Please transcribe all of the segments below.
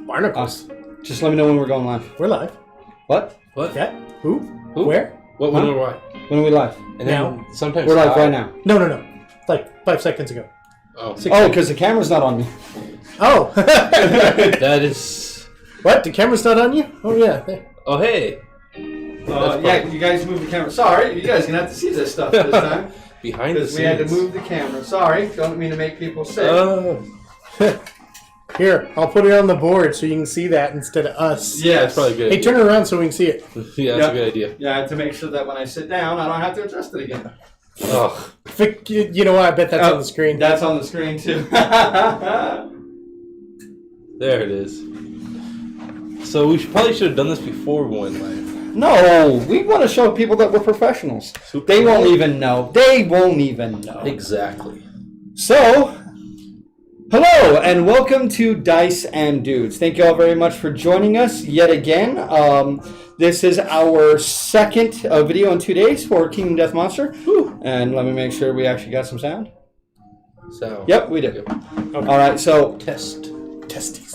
Barnacles. Just let me know when we're going live. We're live. What? Yeah. Who? Where? What? When are we? When are we live? And now. Sometimes we're live right now. No. Like 5 seconds ago. Oh, because the camera's not on me. Oh. That is. What? The camera's not on you? Oh yeah. Oh hey. Yeah, you guys moved the camera. Sorry, you guys are gonna have to see this stuff this time. Behind the scenes. We had to move the camera. Sorry, don't mean to make people sick. Here, I'll put it on the board so you can see that instead of us. Yeah, that's probably good. Hey, turn it around so we can see it. Yeah, that's a good idea. Yeah, to make sure that when I sit down, I don't have to adjust it again. Oh. You know what? I bet that's on the screen. That's on the screen too. There it is. So we probably should have done this before we went live. No, we want to show people that we're professionals. They won't even know. They won't even know. Exactly. So, hello and welcome to Dice and Dudes. Thank you all very much for joining us yet again. This is our second video in 2 days for Kingdom Death Monster. Whew. And let me make sure we actually got some sound. Yep, we did. Okay. All right, so testes.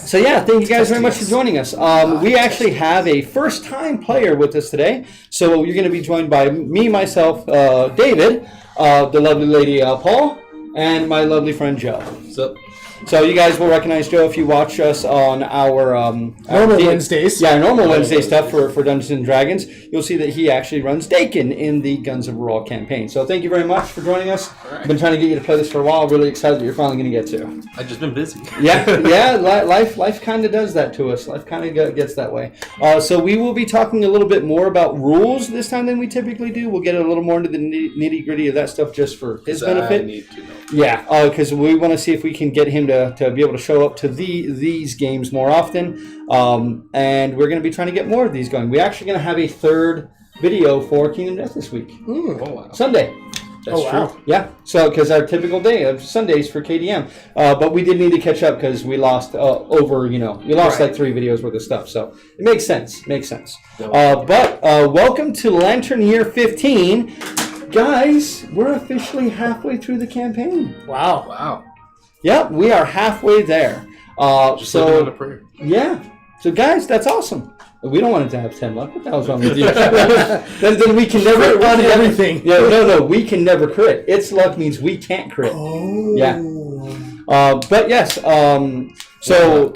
So yeah, thank you guys very much for joining us. We actually have a first-time player with us today. So you're going to be joined by me, myself, David, the lovely lady Paul, and my lovely friend Joe. So you guys will recognize Joe if you watch us on our normal Wednesdays. Yeah, normal Wednesday stuff for Dungeons and Dragons. You'll see that he actually runs Dakin in the Guns of Raw campaign. So thank you very much for joining us. Right. I've been trying to get you to play this for a while. Really excited that you're finally going to get to. I've just been busy. Yeah. Life kind of does that to us. Life kind of gets that way. So we will be talking a little bit more about rules this time than we typically do. We'll get a little more into the nitty gritty of that stuff just for his benefit. I need to know. Yeah, because we want to see if we can get him to be able to show up to these games more often. And we're going to be trying to get more of these going. We're actually going to have a third video for Kingdom Death this week. Oh, wow. Sunday. That's true. Wow. Yeah, so because our typical day of Sundays for KDM. But we did need to catch up because we lost we lost like 3 videos worth of stuff. So it makes sense. But welcome to Lantern Year 15. Guys, we're officially halfway through the campaign. Wow. Yep, we are halfway there. Just living on a prayer. Yeah. So guys, that's awesome. We don't want it to have 10 luck. What the hell's wrong with you? then we can never run everything. Yeah, no, we can never crit. Its luck means we can't crit. Oh. Yeah. But yes, so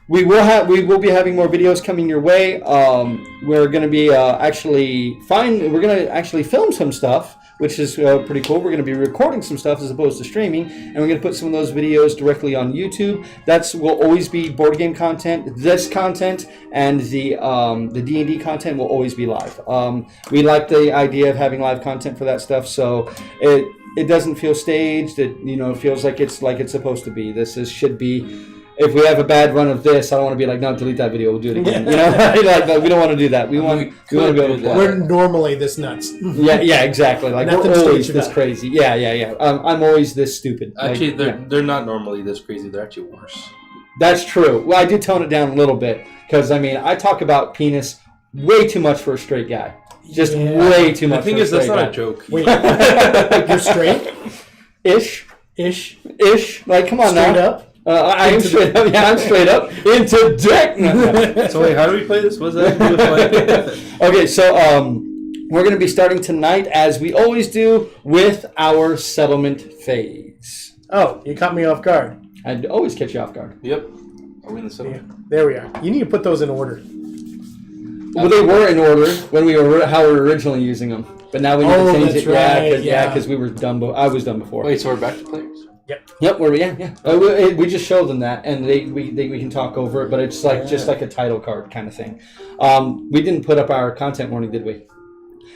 we will be having more videos coming your way. We're going to be we're going to actually film some stuff, which is pretty cool. We're going to be recording some stuff as opposed to streaming, and we're going to put some of those videos directly on YouTube. Will always be board game content. This content and the D&D content will always be live. We like the idea of having live content for that stuff, so it doesn't feel staged. It feels like it's supposed to be. Should be. If we have a bad run of this, I don't want to be like, no, delete that video. We'll do it again. No, we don't want to do that. We want to be able to play. We're normally this nuts. Yeah, exactly. Like we're always this crazy. Yeah. I'm always this stupid. Actually, they're not normally this crazy. They're actually worse. That's true. Well, I did tone it down a little bit because I talk about penis way too much for a straight guy. Just way too much. The thing is, that's not a joke. Wait, you're straight? Ish. Like, come on straight now. Up? I'm straight up. Yeah, I'm straight up into deck. So wait, how do we play this? What's that? Okay, so we're going to be starting tonight, as we always do, with our settlement phase. Oh, you caught me off guard. I'd always catch you off guard. Yep. Are we in the settlement? Yeah, there we are. You need to put those in order. Well, they were in order when we were originally using them, but now we need to change it. Right. Yeah, because we were done. I was done before. Wait, so we're back to players? Yep. We just show them that, and we can talk over it, but it's like just like a title card kind of thing. We didn't put up our content warning, did we?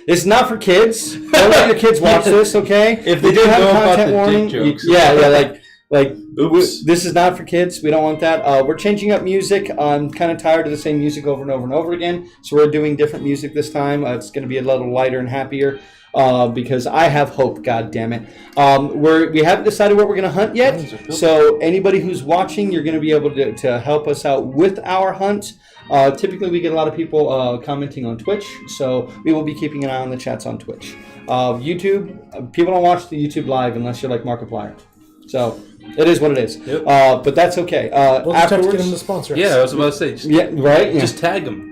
It's not for kids. Don't let your kids watch this, okay? If they do have a content warning, jokes. This is not for kids. We don't want that. We're changing up music. I'm kind of tired of the same music over and over and over again, so we're doing different music this time. It's going to be a little lighter and happier. Because I have hope, God damn it. We haven't decided what we're going to hunt yet, so anybody who's watching, you're going to be able to help us out with our hunt. Typically, we get a lot of people commenting on Twitch, so we will be keeping an eye on the chats on Twitch. YouTube, people don't watch the YouTube live unless you're like Markiplier. So It is what it is. Yep. But that's okay. We'll just have to Afterwards, get him to sponsor us. Yeah, I was about to say. Just, yeah, right. Yeah. just tag them.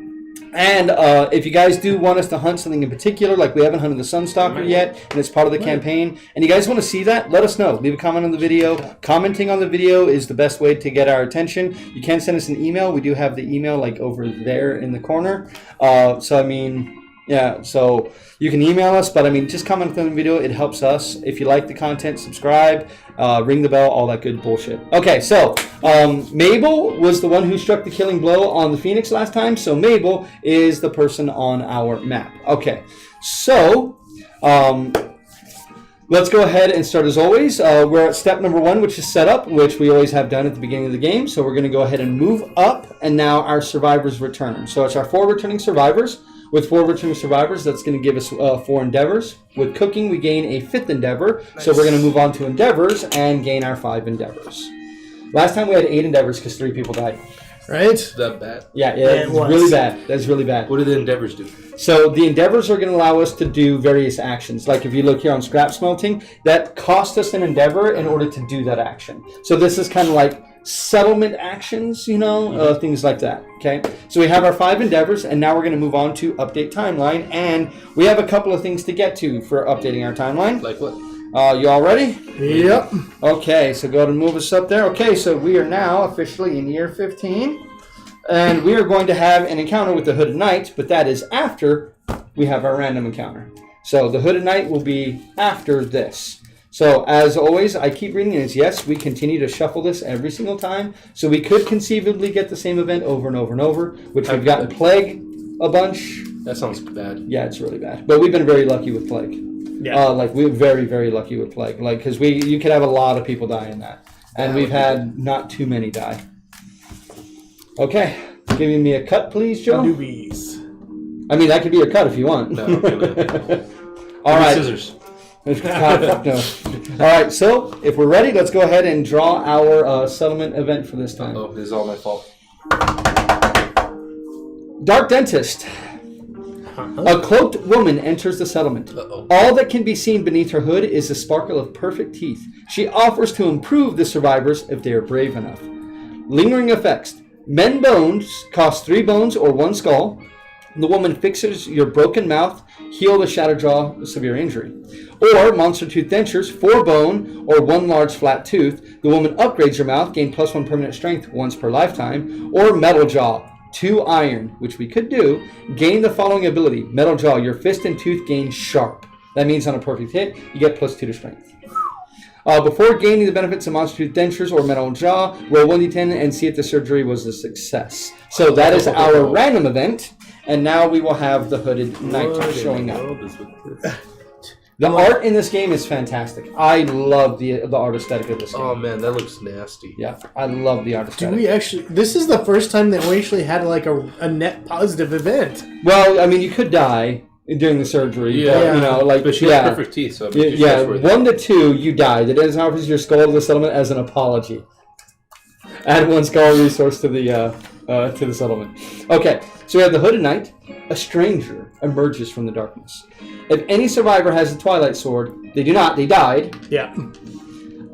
And if you guys do want us to hunt something in particular, like we haven't hunted the Sunstalker yet, and it's part of the campaign, and you guys want to see that, let us know. Leave a comment on the video. Commenting on the video is the best way to get our attention. You can send us an email. We do have the email like over there in the corner. So I mean, yeah, so you can email us, but I mean, just comment on the video. It helps us. If you like the content, subscribe, ring the bell, all that good bullshit. Okay, so Mabel was the one who struck the killing blow on the Phoenix last time, so Mabel is the person on our map. Okay, so let's go ahead and start as always. We're at step number 1, which is setup, which we always have done at the beginning of the game. So we're going to go ahead and move up, and now our survivors return. So it's our 4 returning survivors. With 4 returning survivors, that's going to give us 4 endeavors. With cooking, we gain a 5th endeavor. Nice. So we're going to move on to endeavors and gain our 5 endeavors. Last time we had 8 endeavors because 3 people died. Right? Is that bad? Yeah, it's really bad. That's really bad. What do the endeavors do? So the endeavors are going to allow us to do various actions. Like if you look here on scrap smelting, that cost us an endeavor in order to do that action. So this is kind of like settlement actions, you know, things like that. Okay, so we have our 5 endeavors, and now we're going to move on to update timeline, and we have a couple of things to get to for updating our timeline. Like what? You all ready? Yep. Okay, so go ahead and move us up there. Okay, so we are now officially in year 15, and we are going to have an encounter with the Hooded Knight, but that is after we have our random encounter. So the Hooded Knight will be after this. So, as always, I keep reading it as yes, we continue to shuffle this every single time. So we could conceivably get the same event over and over and over, which we've gotten Plague a bunch. That sounds bad. Yeah, it's really bad. But we've been very lucky with Plague. Yeah. Like, we're very, very lucky with Plague. Like, because you could have a lot of people die in that. And we've had not too many die. Okay. Giving me a cut, please, Joe? Newbies. I mean, that could be a cut if you want. No, okay. All right. Scissors. God, fuck no. All right, so if we're ready, let's go ahead and draw our settlement event for this time. Oh, this is all my fault. Dark Dentist. A cloaked woman enters the settlement. Uh-oh. All that can be seen beneath her hood is the sparkle of perfect teeth. She offers to improve the survivors if they are brave enough. Lingering effects. Mend bones cost 3 bones or 1 skull. The woman fixes your broken mouth, heal the shattered jaw, severe injury. Or monster tooth dentures, 4 bone or 1 large flat tooth. The woman upgrades your mouth, gain +1 permanent strength once per lifetime. Or metal jaw, 2 iron, which we could do. Gain the following ability: metal jaw, your fist and tooth gain sharp. That means on a perfect hit, you get +2 to strength. Before gaining the benefits of monster tooth dentures or metal jaw, roll 1d10 and see if the surgery was a success. So that is our random event. And now we will have the Hooded Knight showing up. The art in this game is fantastic. I love the art aesthetic of this game. Oh man, that looks nasty. Yeah, I love the art aesthetic. Do we actually... This is the first time that we actually had like a net positive event. Well, I mean, you could die during the surgery. Yeah. But, you know, like, But she has perfect teeth, so I mean, she's yeah, trustworthy. 1 to 2, you died. It doesn't offers your skull to the settlement as an apology. Add 1 skull resource to the settlement. Okay, so we have the Hooded Knight. A stranger emerges from the darkness. If any survivor has a Twilight Sword, they do not, they died. Yeah.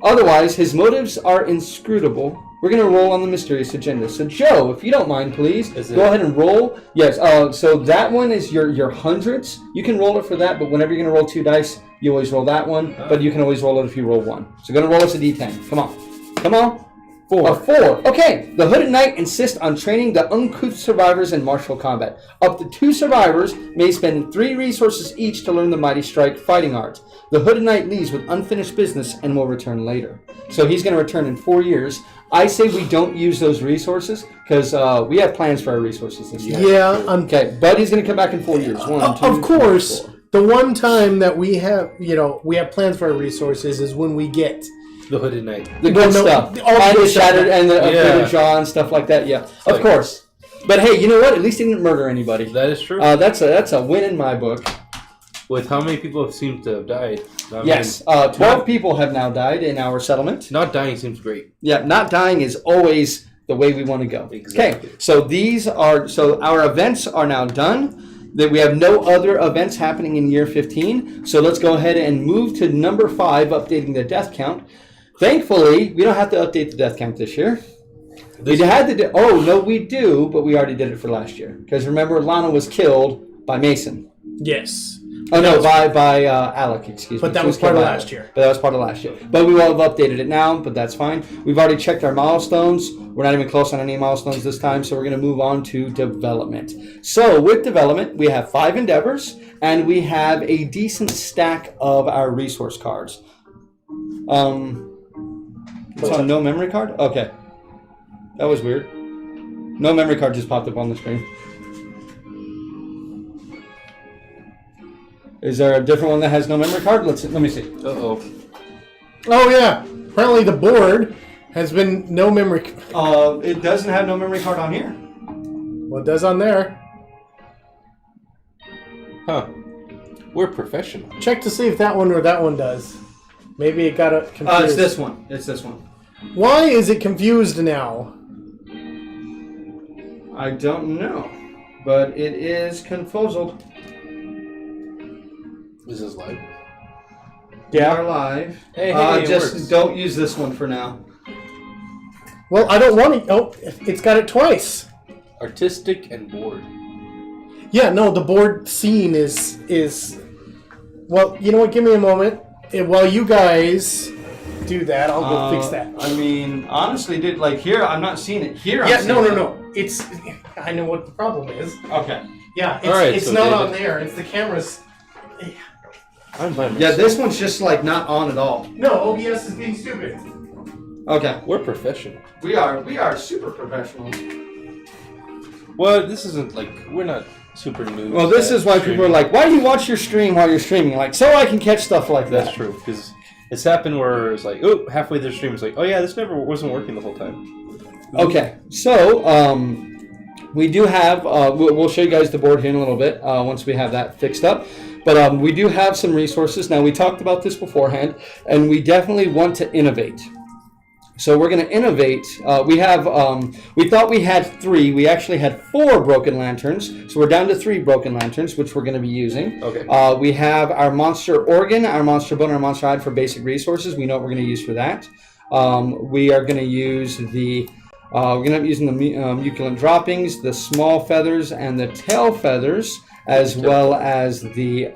Otherwise, his motives are inscrutable. We're going to roll on the mysterious agenda. So, Joe, if you don't mind, please, go ahead and roll. Yes, so that one is your hundreds. You can roll it for that, but whenever you're going to roll 2 dice, you always roll that one. But you can always roll it if you roll 1. So, going to roll us a d10. Come on. Come on. 4. A 4. Okay. The Hooded Knight insists on training the uncouth survivors in martial combat. Up to 2 survivors may spend 3 resources each to learn the Mighty Strike fighting art. The Hooded Knight leaves with unfinished business and will return later. So he's going to return in 4 years. I say we don't use those resources because we have plans for our resources this year. Yeah. Okay, but he's going to come back in 4 years. 1, 2, of course, 3, 4. the one time that we have, we have plans for our resources is when we get the Hooded Knight. The good stuff. All And the the shattered and the upgraded Yeah. jaw and stuff like that. Yeah, of like- course. But hey, you know what? At least he didn't murder anybody. That is true. That's a win in my book. With how many people have seemed to have died. I Yes, mean, 12 people have now died in our settlement. not dying seems great. Yeah, not dying is always the way we want to go. Exactly. Okay, so our events are now done. That we have no other events happening in year 15. So let's go ahead and move to number 5, updating the death count. Thankfully, we don't have to update the death count this year. We had to do. Oh no, we do, but we already did it for last year. Because remember, Lana was killed by Mason. Yes. Oh no, by Alec. Excuse me. But that was part of last year. But that was part of last year. But we will have updated it now. But that's fine. We've already checked our milestones. We're not even close on any milestones this time. So we're going to move on to development. So with development, we have 5 endeavors, and we have a decent stack of our resource cards. It's on no memory card. Okay. That was weird. No memory card just popped up on the screen. Is there a different one that has no memory card? Let me see. Uh-oh. Oh, yeah. Apparently the board has been no memory. It doesn't have no memory card on here. Well, it does on there. Huh. We're professional. Check to see if that one or that one does. Maybe it got confused. It's this one. It's this one. Why is it confused now? I don't know. But it is confuzzled. Is this live? We are live. Hey, just don't use this one for now. Well, I don't want it. Oh, it's got it twice. Artistic and bored. Yeah, no, the board scene is. Well, you know what? Give me a moment. While you guys do that, I'll go fix that. I mean, honestly, dude, like here, I'm not seeing it. Here, Yeah, I'm no. It's. I know what the problem is. Okay. Yeah, it's, All right, it's so not David. on there. It's the cameras. I'm by myself. Yeah, this one's just like not on at all. No, OBS is being stupid. Okay. We're professional. We are super professional. Well, this isn't like we're not super new. Well, this is why people are like, why do you watch your stream while you're streaming? Like, so I can catch stuff like that. That's true, because it's happened where it's like, oh, halfway through the stream, it's like, oh yeah, this never wasn't working the whole time. Okay, so we do have. We'll show you guys the board here in a little bit once we have that fixed up. But we do have some resources. Now, we talked about this beforehand, and we definitely want to innovate. So we're going to innovate. We have. We thought we had 3. We actually had 4 broken lanterns. So we're down to 3 broken lanterns, which we're going to be using. Okay. We have our monster organ, our monster bone, our monster hide for basic resources. We know what we're going to use for that. We are going to use the. We're going to be using the muculent droppings, the small feathers, and the tail feathers, as well as the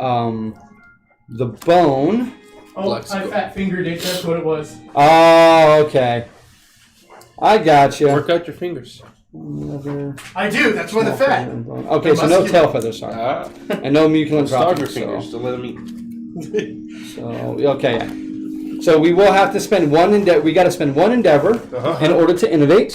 bone. Oh, I fat fingered it. That's what it was. Oh, okay. I got you. Work out your fingers. I do. That's why the fat. Okay, so no tail feathers, sorry. And no muculent Starve your droppings. fingers to let them eat. So, okay, yeah. So we will have to spend one endeavor. We got to spend one endeavor in order to innovate,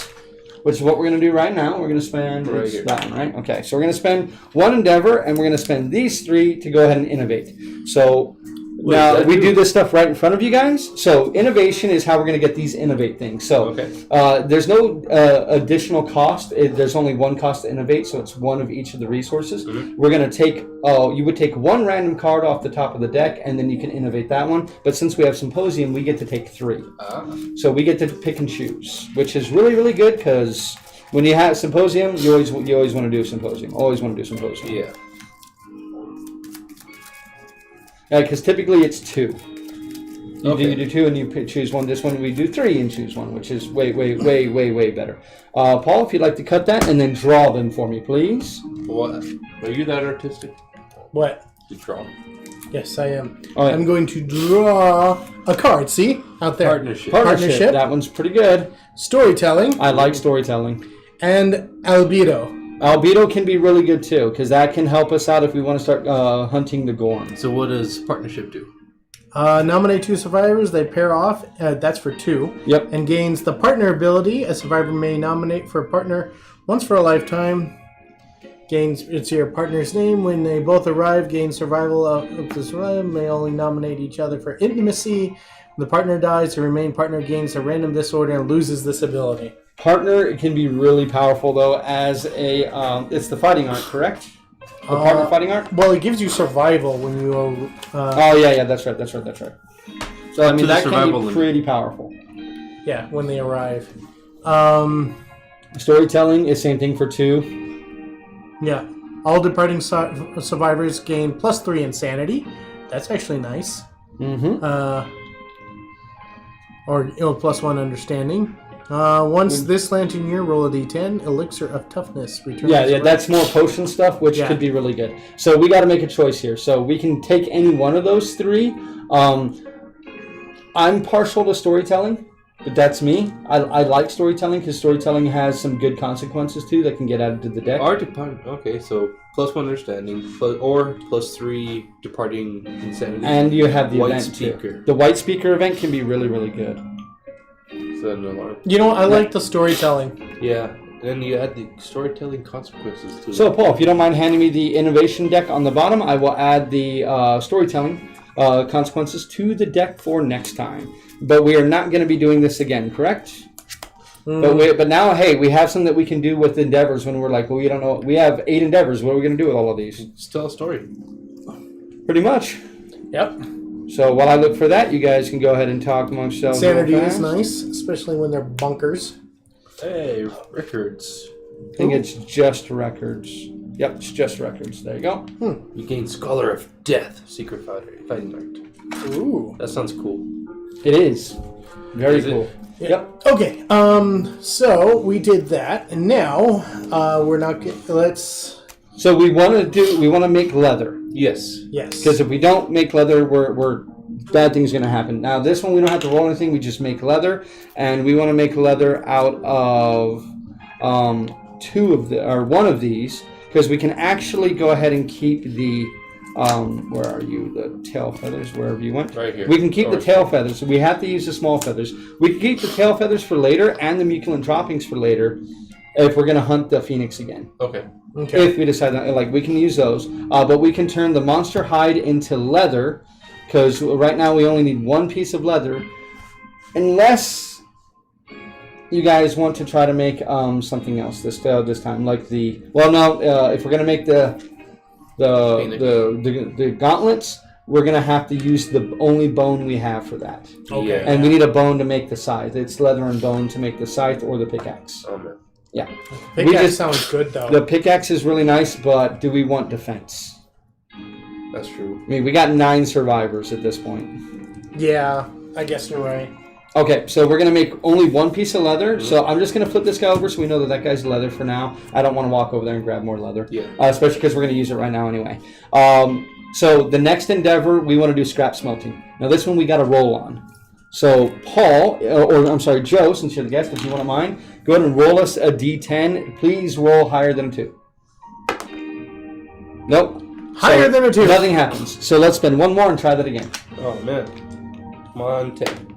which is what we're going to do right now. We're going to spend right here. that one, right? Okay, so we're going to spend one endeavor, and we're going to spend these 3 to go ahead and innovate. So now we do this stuff right in front of you guys. So innovation is how we're going to get these innovate things. So there's no additional cost. There's only one cost to innovate, so it's one of each of the resources. We're going to take. You would take one random card off the top of the deck, and then you can innovate that one. But since we have Symposium, we get to take 3. So we get to pick and choose, which is really, really good because when you have Symposium, you always want to do Symposium. Always want to do Symposium. Yeah. Yeah, because typically it's 2. You Okay. do 2 and you choose one. This one we do 3 and choose one, which is way better. Paul, if you'd like to cut that and then draw them for me, please. What? Are you that artistic? What? You draw. Yes, I am. Oh, yeah. I'm going to draw a card. See? Out there. Partnership. Partnership. That one's pretty good. Storytelling. I like storytelling. And albedo. Albedo can be really good too, because that can help us out if we want to start hunting the Gorn. So what does partnership do? Nominate 2 survivors. They pair off. That's for 2. Yep. And gains the partner ability. A survivor may nominate for a partner once for a lifetime. Gains it's your partner's name. When they both arrive, gain survival of the survivor. May only nominate each other for intimacy. When the partner dies, the remaining partner gains a random disorder and loses this ability. Partner can be really powerful though as a it's the fighting art, correct? The partner fighting art? Well, it gives you survival when you oh yeah, that's right. So I mean that can be pretty powerful. yeah, when they arrive. Storytelling is same thing for 2. Yeah. All departing survivors gain +3 insanity. That's actually nice. Mm-hmm. or +1 understanding. Once this lantern year, roll a d10. Elixir of toughness returns. Yeah, that's more potion stuff, which could be really good. So we got to make a choice here. So we can take any one of those three. I'm partial to storytelling, but that's me. I like storytelling because storytelling has some good consequences too that can get added to the deck. Okay, so +1 understanding, or +3 departing insanity. And you have the white event speaker. too. The white speaker event can be really, really good. Is that an alarm? I like the storytelling. Yeah, and you add the storytelling consequences too. So Paul, if you don't mind handing me the innovation deck on the bottom, I will add the storytelling consequences to the deck for next time. But we are not going to be doing this again, correct? But now, hey, we have some that we can do with endeavors when we're like, well, we don't know. We have 8 endeavors. What are we going to do with all of these? Just tell a story. Pretty much. Yep. So while I look for that, you guys can go ahead and talk amongst yourselves. Sanity is nice, especially when they're bunkers. Hey, records. I think it's just records. Yep, it's just records. There you go. You gain Scholar of Death, Secret Fighting Art. Ooh. That sounds cool. It is. Very cool. Yep. Okay. So we did that, and now we're not. Let's. So we want to make leather. Yes. Yes. Because if we don't make leather, we're bad things going to happen. Now this one we don't have to roll anything. We just make leather, and we want to make leather out of one of these, because we can actually go ahead and keep the where are you? The tail feathers, wherever you went. Right here. We can keep the tail feathers. So we have to use the small feathers. We can keep the tail feathers for later and the mucilin droppings for later if we're going to hunt the phoenix again. Okay. If we decide that, like, we can use those. But we can turn the monster hide into leather, because right now we only need one piece of leather. Unless you guys want to try to make something else this time. Like if we're going to make the gauntlets, we're going to have to use the only bone we have for that. Okay. And we need a bone to make the scythe. It's leather and bone to make the scythe or the pickaxe. Oh, man. Yeah. Pickaxe sounds good, though. The pickaxe is really nice, but do we want defense? That's true. I mean, we got 9 survivors at this point. Yeah, I guess you're right. Okay, so we're going to make only one piece of leather. So I'm just going to flip this guy over so we know that guy's leather for now. I don't want to walk over there and grab more leather. Yeah. Especially because we're going to use it right now anyway. So the next endeavor, we want to do scrap smelting. Now this one we got to roll on. So Paul, Joe, since you're the guest, if you wouldn't mind, go ahead and roll us a d10. Please roll higher than a 2. Nope. Higher than a 2. Nothing happens. So let's spend one more and try that again. Oh, man. Come on, 10.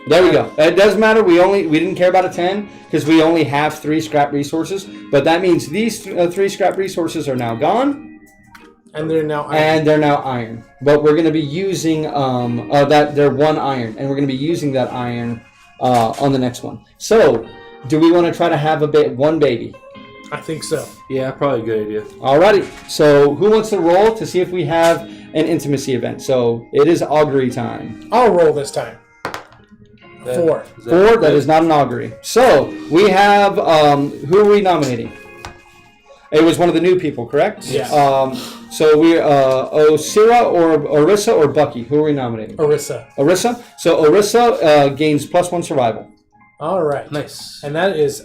There we go. It doesn't matter. We didn't care about a 10 because we only have 3 scrap resources. But that means these 3 scrap resources are now gone. And they're now iron. But we're going to be using they're 1 iron, and we're going to be using that iron on the next one. So, do we want to try to have one baby? I think so. Yeah, probably a good idea. Alrighty. So, who wants to roll to see if we have an intimacy event? So, it is augury time. I'll roll this time. 4. 4. That is not an augury. So, we have who are we nominating? It was one of the new people, correct? Yes. So we Osira or Orissa or Bucky? Who are we nominating? Orissa. Orissa. So Orissa gains +1 survival. All right. Nice. And that is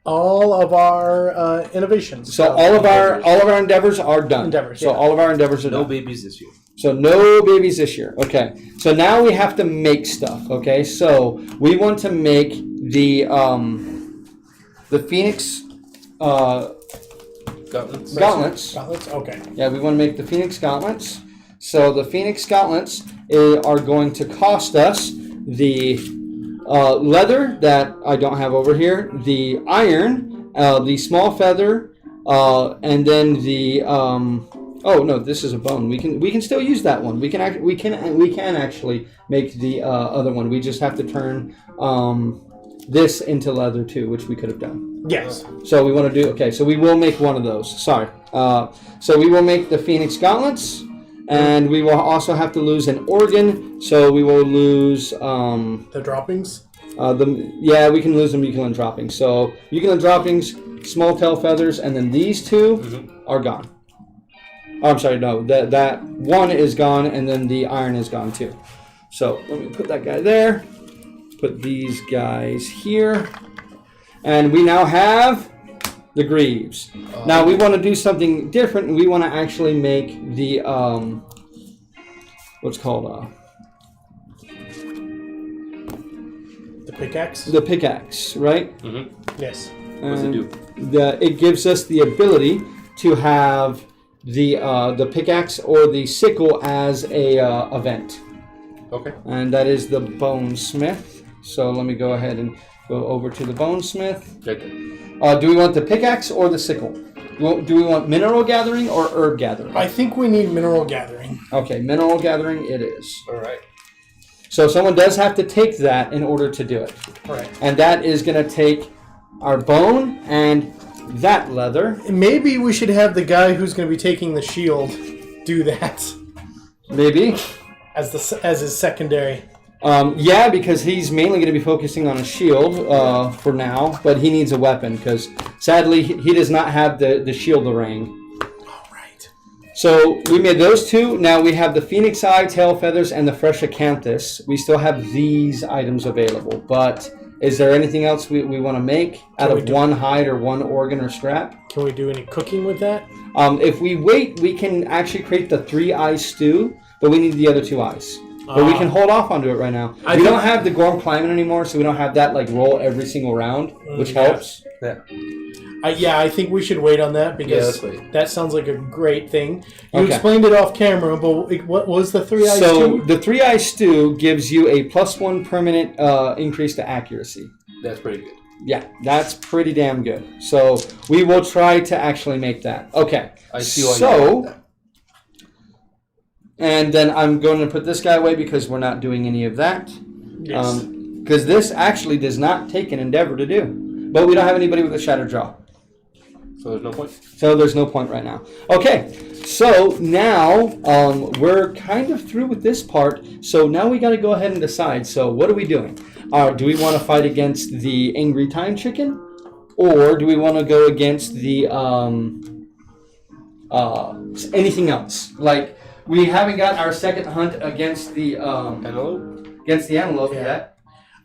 all of our innovations. So all of our endeavors are done. So all of our endeavors are done. No babies this year. So no babies this year. Okay. So now we have to make stuff. Okay. So we want to make the Phoenix. Gauntlets. Okay. Yeah, we want to make the Phoenix Gauntlets. So the Phoenix Gauntlets are going to cost us the leather that I don't have over here, the iron, the small feather, and then the oh no, this is a bone. We can still use that one. We can actually make the other one. We just have to turn this into leather too, which we could have done. Yes. So we want to do, okay, so we will make one of those. Sorry. So we will make the Phoenix Gauntlets, and we will also have to lose an organ, so we will lose... the droppings? We can lose the mucilin droppings. So mucilin droppings, small tail feathers, and then these 2 are gone. Oh, I'm sorry, no, that one is gone, and then the iron is gone too. So let me put that guy there. put these guys here. And we now have the greaves. Now we want to do something different. We want to actually make the what's called The pickaxe? the pickaxe, right? Mm-hmm. Yes. What does it do? It gives us the ability to have the pickaxe or the sickle as a event. Okay. And that is the Bonesmith. So let me go ahead and go over to the Bonesmith. Right there. Do we want the pickaxe or the sickle? Do we want mineral gathering or herb gathering? I think we need mineral gathering. Okay, mineral gathering it is. All right. So someone does have to take that in order to do it. Right. And that is going to take our bone and that leather. Maybe we should have the guy who's going to be taking the shield do that Maybe. as his secondary. Yeah, because he's mainly going to be focusing on a shield for now, but he needs a weapon because sadly he does not have the shield ring. All right. So we made those two. Now we have the Phoenix Eye, Tail Feathers, and the Fresh Acanthus. We still have these items available, but is there anything else we want to make out of one hide or one organ or scrap? Can we do any cooking with that? If we wait, we can actually create the 3-eye stew, but we need the other 2 eyes. But we can hold off onto it right now. We don't have the Gorm climbing anymore, so we don't have that like roll every single round, which helps. Yeah. I think we should wait on that because let's wait. that sounds like a great thing. You Okay. explained it off camera, but what was the 3 eyes? So the 3-eye stew gives you a +1 permanent increase to accuracy. That's pretty good. Yeah, that's pretty damn good. So we will try to actually make that. Okay. I see why you like that. And then I'm going to put this guy away because we're not doing any of that. Yes. Because this actually does not take an endeavor to do. But we don't have anybody with a shattered jaw. So there's no point? So there's no point right now. Okay, so now we're kind of through with this part. So now we got to go ahead and decide. So what are we doing? Do we want to fight against the Angry Time Chicken? Or do we want to go against the anything else? Like, we haven't got our second hunt against the Antelope? antelope yet.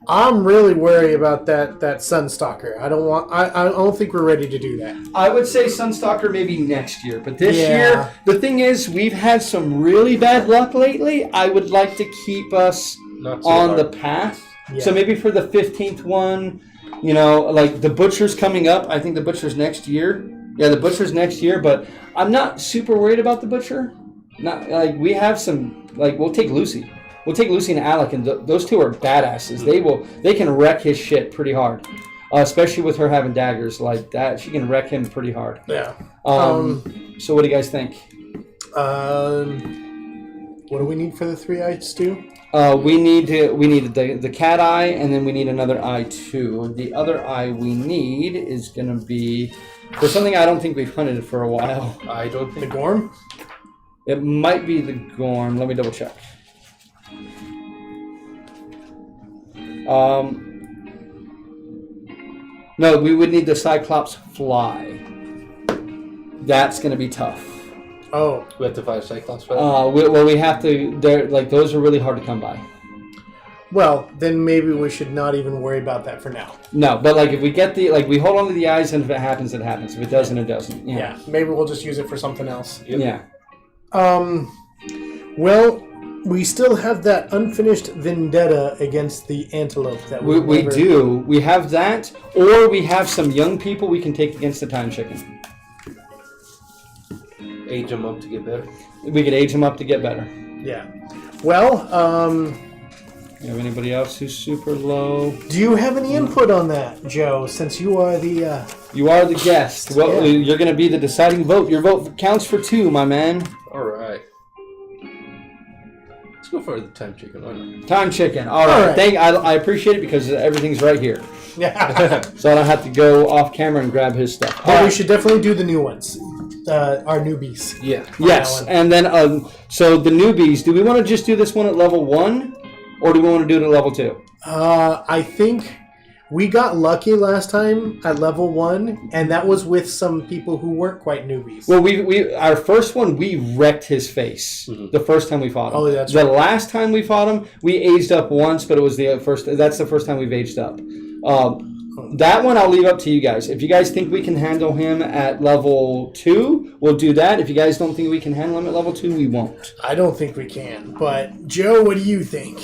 I'm really worried about that Sunstalker. I don't think we're ready to do that. I would say Sunstalker maybe next year, but this Yeah. year, the thing is, we've had some really bad luck lately. I would like to keep us Not so on hard. the path. Yeah. So maybe for the 15th one, you know, like the Butcher's coming up. I think the Butcher's next year. Yeah, the Butcher's next year, but I'm not super worried about the Butcher. Not like we have some, like we'll take Lucy. We'll take Lucy and Alec, and those two are badasses. They can wreck his shit pretty hard, especially with her having daggers like that. She can wreck him pretty hard. Yeah. So what do you guys think? What do we need for the 3-eyed stew? We need the cat eye, and then we need another eye too. The other eye we need is gonna be for something I don't think we've hunted for a while. I don't The think... Gorm? It might be the Gorm. Let me double check. No, we would need the Cyclops fly. That's gonna be tough. Oh. We have to fight Cyclops for that? We have to. They're like those are really hard to come by. Well, then maybe we should not even worry about that for now. No, but like if we get we hold on to the eyes, and if it happens, it happens. If it doesn't, it doesn't. Yeah. Maybe we'll just use it for something else. Yep. Yeah. Well, we still have that unfinished vendetta against the antelope that We do. We have that, or we have some young people we can take against the Time Chicken. Age them up to get better. We could age them up to get better. Yeah. Well, You have anybody else who's super low? do you have any input on that, Joe? Since you are the You are the guest. Well, Yeah. you're going to be the deciding vote. Your vote counts for 2, my man. Alright. Let's go for the Time Chicken. Why not? Time Chicken. All right. right. I appreciate it because everything's right here. yeah. So I don't have to go off camera and grab his stuff. All But we right. should definitely do the new ones, our newbies. Yeah. Yes, that one. and then so the newbies. Do we want to just do this one at level 1, or do we want to do it at level 2? I think We got lucky last time at level 1, and that was with some people who weren't quite newbies. Well, our first one, we wrecked his face the first time we fought him. Oh, that's the right. last time we fought him, we aged up once, but it was the first. That's the first time we've aged up. That one I'll leave up to you guys. If you guys think we can handle him at level 2, we'll do that. If you guys don't think we can handle him at level 2, we won't. I don't think we can. But, Joe, what do you think?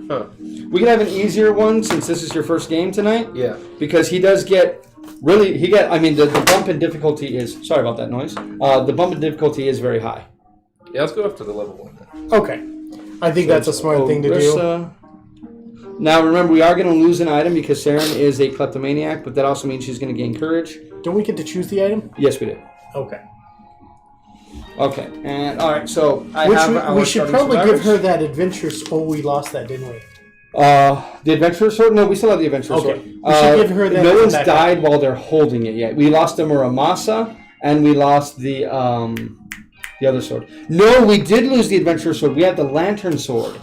Huh. We can have an easier one since this is your first game tonight. Yeah. Because he does get the bump in difficulty is, sorry about that noise. The bump in difficulty is very high. Yeah, let's go after the level 1 then. Okay. I think that's a smart thing to do. Now, remember, we are going to lose an item because Saren is a kleptomaniac, but that also means she's going to gain courage. Don't we get to choose the item? Yes, we do. Okay. Okay, and all right, so we should probably give her that adventure. Oh, we lost that, didn't we? The adventurer sword? No, we still have the adventurer sword. We should give her that. No one's died while they're holding it yet. We lost the Muramasa, and we lost the other sword. No, we did lose the adventurer sword. We had the lantern sword.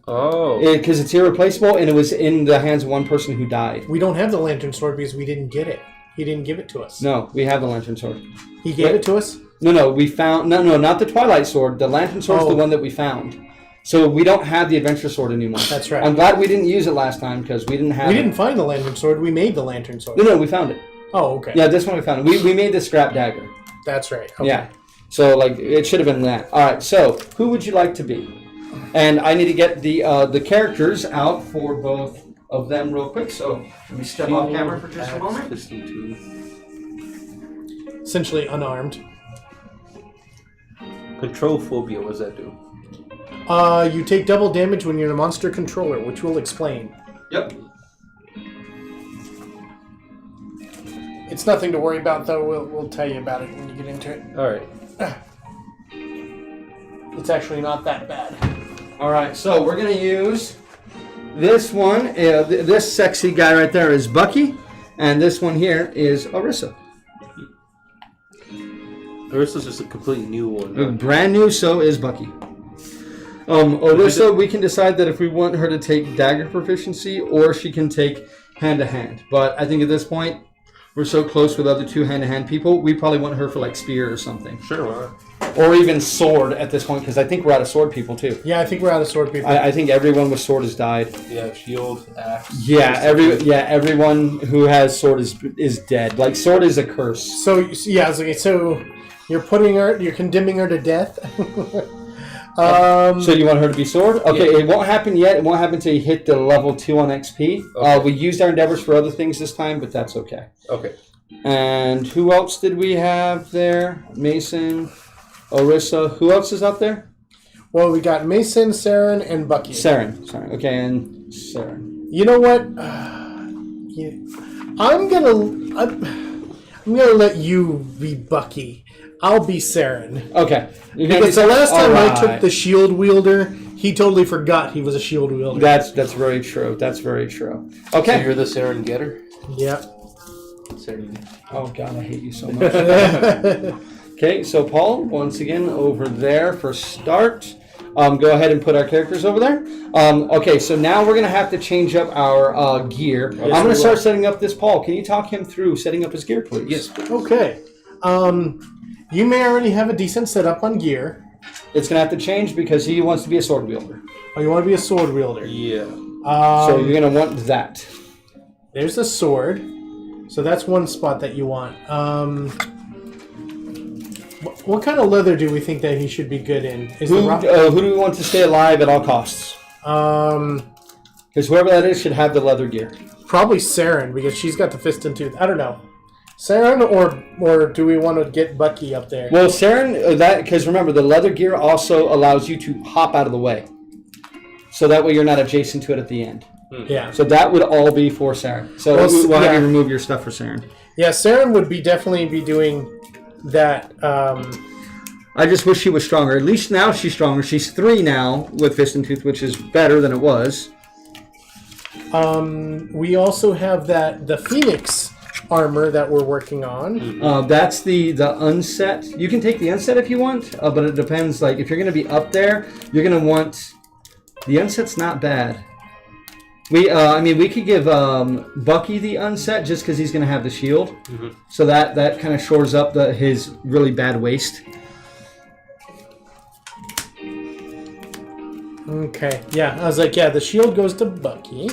Oh. Because it's irreplaceable, and it was in the hands of one person who died. We don't have the lantern sword because we didn't get it. He didn't give it to us. No, we have the lantern sword. He gave it to us? No, we found... No, not the Twilight sword. The lantern sword is the one that we found. So we don't have the adventure sword anymore. That's right. I'm glad we didn't use it last time because we didn't have We didn't find the lantern sword. We made the lantern sword. No, we found it. Oh, okay. Yeah, this one we found. We made the scrap dagger. That's right. Okay. Yeah. So, it should have been that. All right, so who would you like to be? And I need to get the characters out for both of them real quick. So let me step off camera for just a moment. Essentially unarmed. Control phobia, what does that do? You take double damage when you're in a monster controller, which we'll explain. Yep. It's nothing to worry about, though. We'll tell you about it when you get into it. All right. It's actually not that bad. All right, so we're going to use this one. This sexy guy right there is Bucky, and this one here is Orisa. Orisa's just a completely new one. Huh? Brand new, so is Bucky. Orisa, we can decide that if we want her to take dagger proficiency or she can take hand-to-hand. But I think at this point, we're so close with other two hand-to-hand people, we probably want her for like spear or something. Sure, why not? Or even sword at this point, because I think we're out of sword people too. Yeah, I think we're out of sword people. I think everyone with sword has died. Yeah, shield, axe. Yeah, everyone who has sword is dead. Like, sword is a curse. So you're you're condemning her to death? So you want her to be sword? Okay, Yeah. It won't happen yet. It won't happen until you hit the level 2 on XP. Okay. We used our endeavors for other things this time, but that's okay. Okay. And who else did we have there? Mason, Orisa. Who else is up there? Well, we got Mason, Saren, and Bucky. Saren. Sorry. Okay, and Saren. You know what? I'm gonna let you be Bucky. I'll be Saren. Okay. Because the last time I took the shield wielder, he totally forgot he was a shield wielder. That's very true. That's very true. Okay. So you're the Saren getter? Yep. Saren. Oh God, I hate you so much. Okay, so Paul, once again over there for start. Go ahead and put our characters over there. Okay, so now we're gonna have to change up our gear. Yes, I'm gonna start setting up this Paul. Can you talk him through setting up his gear, please? Yes, please. Okay. You may already have a decent setup on gear. It's gonna have to change because he wants to be a sword wielder. Oh, you want to be a sword wielder? Yeah. So you're gonna want that. There's the sword. So that's one spot that you want. What kind of leather do we think that he should be good in? Is Who the do we want to stay alive at all costs? Because whoever that is should have the leather gear. Probably Saren, because she's got the fist and tooth. I don't know. Saren, or do we want to get Bucky up there? Well, Saren, because remember, the leather gear also allows you to hop out of the way. So that way you're not adjacent to it at the end. Yeah. So that would all be for Saren. So we'll have you remove your stuff for Saren. Yeah, Saren would definitely be doing that. I just wish she was stronger. At least now she's stronger. She's 3 now with Fist and Tooth, which is better than it was. We also have the Phoenix armor that we're working on. That's the unset. You can take the unset if you want, but it depends. Like if you're going to be up there, you're going to want the unset's not bad. I mean, we could give Bucky the unset just because he's going to have the shield. Mm-hmm. So that kind of shores up his really bad waist. Okay, yeah, I was like, yeah, the shield goes to Bucky.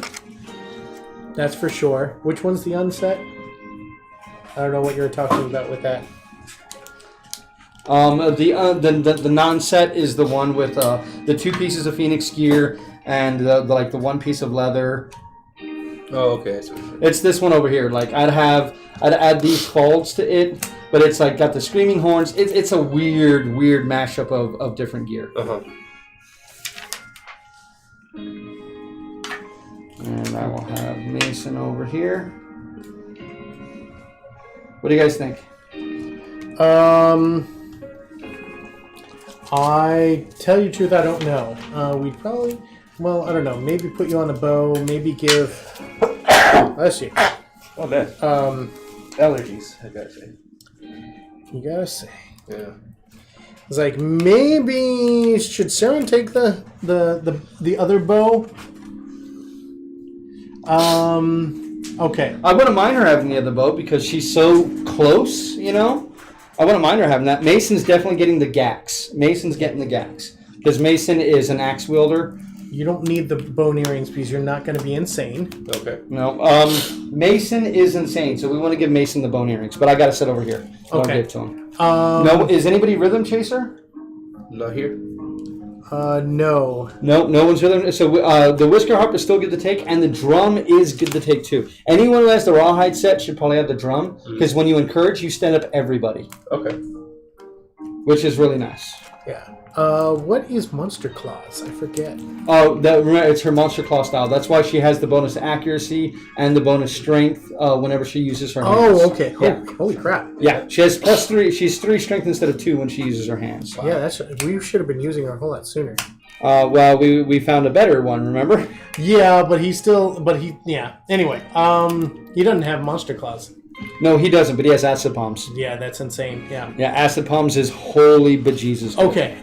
That's for sure. Which one's the unset? I don't know what you were talking about with that. The non-set is the one with the 2 pieces of Phoenix gear and the 1 piece of leather. Oh, okay. It's this one over here. Like I'd add these folds to it, but it's like got the screaming horns. It's a weird mashup of different gear. Uh-huh. And I will have Mason over here. What do you guys think? I tell you the truth, I don't know. We'd probably, well, I don't know. Maybe put you on a bow. Maybe give. Bless you. Oh man. Allergies, I gotta say. You gotta say. Yeah. It's like maybe should Saren take the other bow? Okay. I wouldn't mind her having the other bow because she's so close, you know? I wouldn't mind her having that. Mason's definitely getting the gax. Mason's getting the gax. Because Mason is an axe wielder. You don't need the bone earrings because you're not going to be insane. Okay. No. Mason is insane, so we want to give Mason the bone earrings. But I got to sit over here. So Okay. I'll give it to him. No, is anybody Rhythm Chaser? Not here. No. No one's Rhythm. So the Whisker Harp is still good to take, and the drum is good to take too. Anyone who has the Rawhide set should probably have the drum, because when you encourage, you stand up everybody. Okay. Which is really nice. Yeah. What is Monster Claws? I forget. Oh, remember, it's her Monster Claw style. That's why she has the bonus accuracy and the bonus strength whenever she uses her hands. Oh, okay. Yeah. Holy crap. Yeah, she has +3. She's 3 strength instead of 2 when she uses her hands. Yeah, we should have been using her a whole lot sooner. Well, we found a better one, remember? Yeah, yeah. Anyway, he doesn't have Monster Claws. No, he doesn't, but he has Acid Palms. Yeah, that's insane. Yeah. Yeah, Acid Palms is holy bejesus. Okay,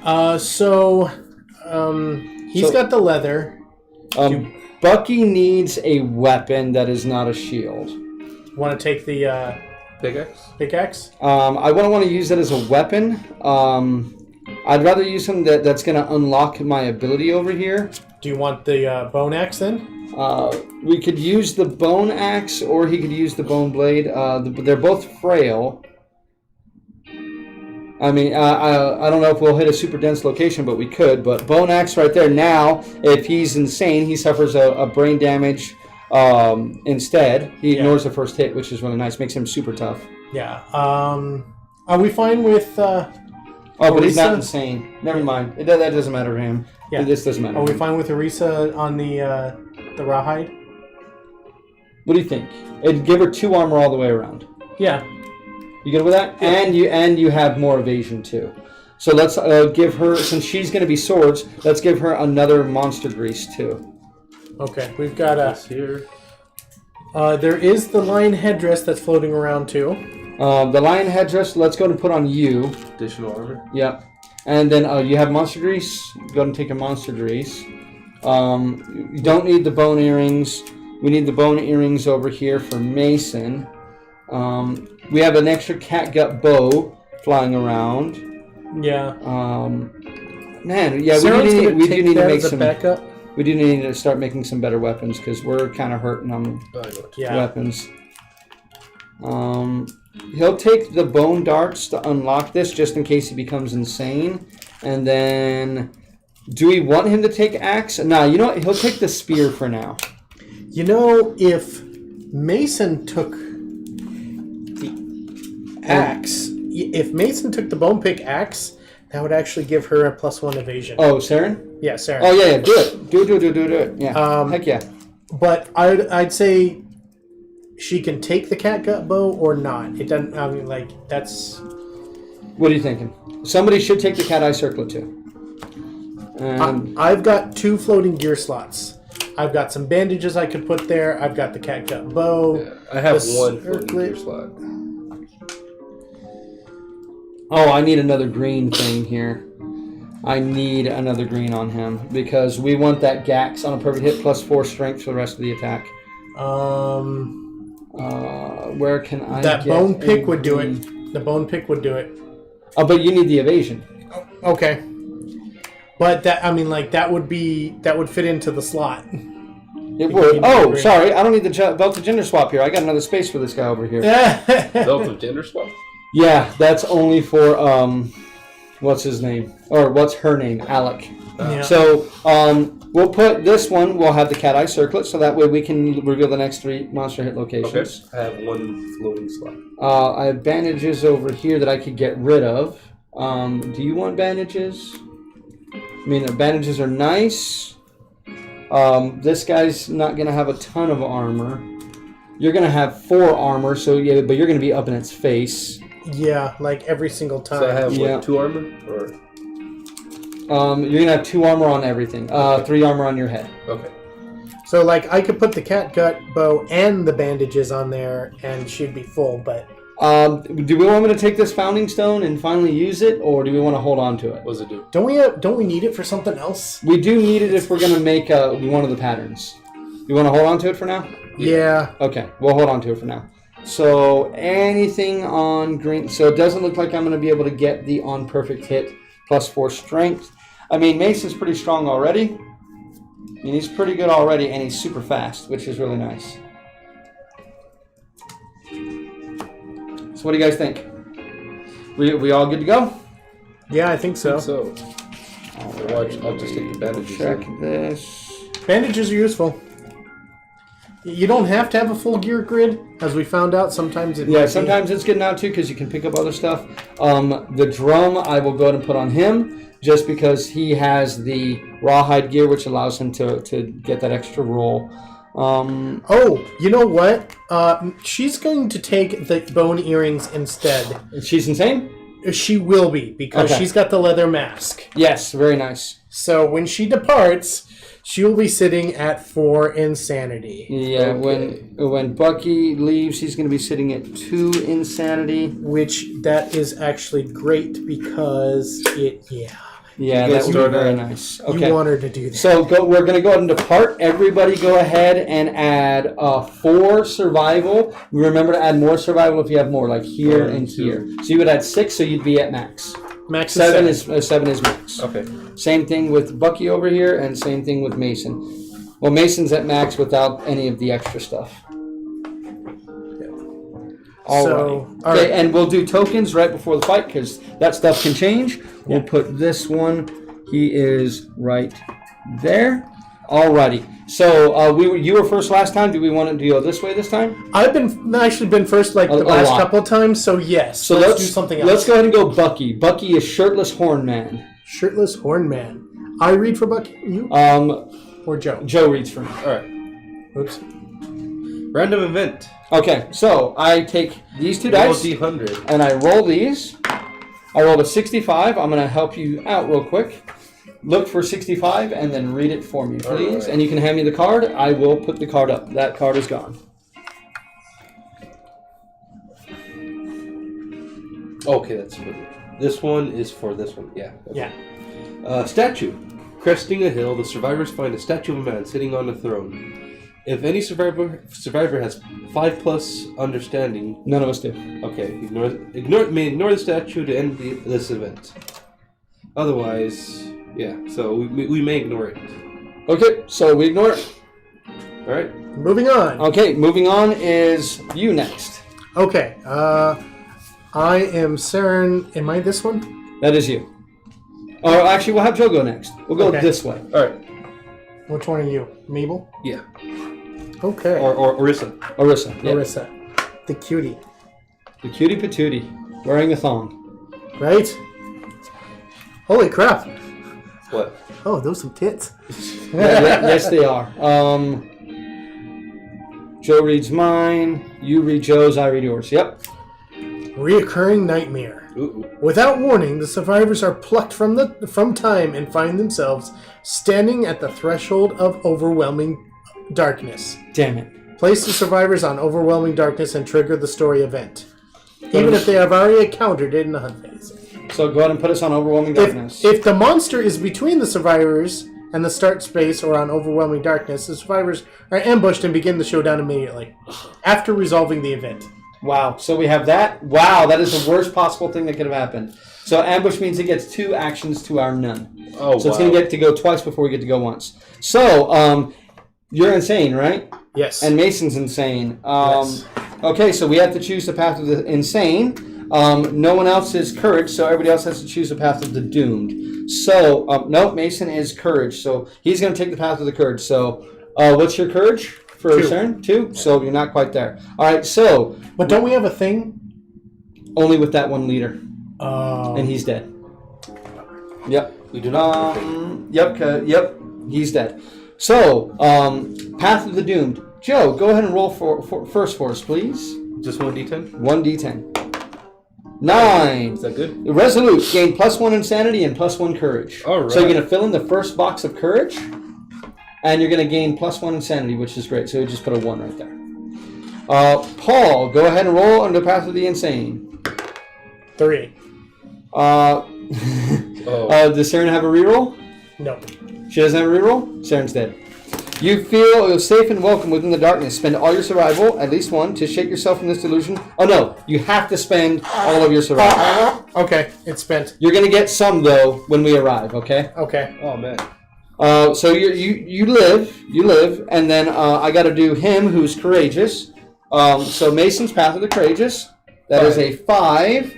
he's got the leather. Bucky needs a weapon that is not a shield. Want to take the pickaxe? I wouldn't want to use that as a weapon. I'd rather use something that's going to unlock my ability over here. Do you want the bone axe then? We could use the bone axe, or he could use the bone blade. They're both frail. I mean, I don't know if we'll hit a super dense location, but we could. But bone axe right there. Now, if he's insane, he suffers a brain damage instead. He ignores the first hit, which is really nice. Makes him super tough. Yeah. Are we fine with... but he's not insane. Never mind. That doesn't matter to him. Yeah. This doesn't matter. Are we fine with Orisa on the rawhide? What do you think? It'd give her 2 armor all the way around. Yeah. You good with that? Yeah. And you have more evasion too. So let's give her, since she's going to be swords, let's give her another monster grease too. Okay, we've got here. There is the lion headdress that's floating around too. The lion headdress, let's go and put on you. Additional armor? Yep. And then you have monster grease. Go and take a monster grease. You don't need the bone earrings. We need the bone earrings over here for Mason. We have an extra catgut bow flying around. Yeah. Man, yeah, we do need to make some backup. We do need to start making some better weapons because we're kind of hurting on weapons. He'll take the bone darts to unlock this just in case he becomes insane. And then, do we want him to take axe? No, you know what? He'll take the spear for now. You know, if Mason took the axe, if Mason took the bone pick axe, that would actually give her a +1 evasion. Oh, Saren? Yeah, Saren. Oh, yeah, do it. Do it. Yeah, heck yeah. But I'd say she can take the catgut bow or not. It doesn't, I mean, like, that's... What are you thinking? Somebody should take the cat eye circlet too. I've got 2 floating gear slots. I've got some bandages I could put there. I've got the catgut bow. Yeah, I have 1 floating gear slot. Oh, I need another green thing here. I need another green on him because we want that Gax on a perfect hit plus 4 strength for the rest of the attack. Where can I that get bone pick would do green? it. The bone pick would do it. Oh, but you need the evasion. Okay. But that, I mean, like, that would fit into the slot. It would. Oh, sorry. I don't need the belt of gender swap here. I got another space for this guy over here. Belt of gender swap? Yeah, that's only for, what's his name? Or what's her name? Alec. Yeah. So, we'll put this one, we'll have the cat eye circlet, so that way we can reveal the next 3 monster hit locations. Okay. I have 1 floating slot. I have bandages over here that I could get rid of. Do you want bandages? I mean, the bandages are nice. This guy's not going to have a ton of armor. You're going to have 4 armor, so yeah, but you're going to be up in its face. Yeah, like every single time. So I have, what, 2 armor? Or... you're going to have 2 armor on everything. 3 armor on your head. Okay. So, like, I could put the cat gut bow and the bandages on there, and she'd be full, but... do we want me to take this founding stone and finally use it, or do we want to hold on to it? What does it do? Don't we need it for something else? We do need it if we're going to make one of the patterns. You want to hold on to it for now? Yeah. Okay, we'll hold on to it for now. So anything on green... So it doesn't look like I'm going to be able to get the on perfect hit plus 4 strength. I mean, Mason's pretty strong already. I mean, he's pretty good already, and he's super fast, which is really nice. So what do you guys think? We all good to go? Yeah, I think so. I'll just take the bandages. Check this. Bandages are useful. You don't have to have a full gear grid, as we found out. Sometimes it might be. Sometimes it's good now too because you can pick up other stuff. The drum I will go ahead and put on him just because he has the rawhide gear, which allows him to get that extra roll. Oh, you know what? She's going to take the bone earrings instead. She's insane? She will be, because she's got the leather mask. Yes, very nice. So when she departs, she will be sitting at 4 insanity. Yeah, when Bucky leaves, he's going to be sitting at 2 insanity. Which, that is actually great, because Yeah, that would be very nice. Okay. You want her to do that. So we're going to go ahead and depart. Everybody go ahead and add 4 survival. Remember to add more survival if you have more, like here and here. So you would add 6, so you'd be at max. Max 7 is 7 is max. Okay. Same thing with Bucky over here, and same thing with Mason. Well, Mason's at max without any of the extra stuff. All right. And we'll do tokens right before the fight because that stuff can change. We'll put this one. He is right there. Alrighty. So you were first last time. Do we want to go this way this time? I've actually been first like the last couple times. So yes. So let's do something else. Let's go ahead and go Bucky. Bucky is shirtless horn man. Shirtless horn man. I read for Bucky. You? Or Joe. Joe reads for me. All right. Oops. Random event. Okay, so I take these 2 dice D100. and I roll these. I rolled a 65. I'm going to help you out real quick. Look for 65 and then read it for me, please. Right. And you can hand me the card. I will put the card up. That card is gone. Okay, that's for this one is for this one. Yeah. Okay. Yeah. Statue. Cresting a hill, the survivors find a statue of a man sitting on a throne. If any survivor has 5+ understanding, none of us do. Okay, ignore the statue to end this event. Otherwise, yeah. So we may ignore it. Okay, so we ignore it. All right. Moving on. Okay, moving on is you next. Okay. I am Saren. Am I this one? That is you. Oh, actually, we'll have Joe go next. We'll go this way. All right. Which one are you? Mabel? Yeah. Okay. Or Orissa. Orissa. Yeah. Orissa. The cutie. The cutie patootie. Wearing a thong. Right? Holy crap. What? Oh, those are some tits. Yes, they are. Joe reads mine. You read Joe's. I read yours. Yep. Reoccurring nightmare. Ooh. Without warning, the survivors are plucked from time and find themselves standing at the threshold of overwhelming darkness. Damn it. Place the survivors on overwhelming darkness and trigger the story event, even if they have already encountered it in the hunt phase. So go ahead and put us on Overwhelming Darkness. If the monster is between the survivors and the start space or on Overwhelming Darkness, the survivors are ambushed and begin the showdown immediately after resolving the event. Wow. So we have that. Wow, that is the worst possible thing that could have happened. So ambush means it gets 2 actions to our none. Oh, so it's going to get to go twice before we get to go once. So you're insane, right? Yes. And Mason's insane. Yes. Okay, so we have to choose the path of the insane. No one else is courage, so everybody else has to choose the path of the doomed. So, no, Mason is courage, so he's going to take the path of the courage. So, what's your courage for 2. CERN? 2? So you're not quite there. All right, so... But don't we have a thing? Only with that one leader. Oh. And he's dead. Yep. We do not. Yep, he's dead. So, path of the doomed. Joe, go ahead and roll for first for us, please. Just 1d10? 1d10. 9. Is that good? Resolute. Gain +1 insanity and +1 courage. All right. So you're going to fill in the first box of courage, and you're going to gain +1 insanity, which is great. So you just put a 1 right there. Paul, go ahead and roll on the path of the insane. 3. Does Saren have a reroll? No. She doesn't have a reroll? Saren's dead. You feel safe and welcome within the darkness. Spend all your survival, at least 1, to shake yourself from this delusion. Oh no, you have to spend all of your survival. Okay, it's spent. You're going to get some, though, when we arrive, okay? Okay. Oh, man. So you live, and then I got to do him, who's courageous. So Mason's Path of the Courageous. That is a 5.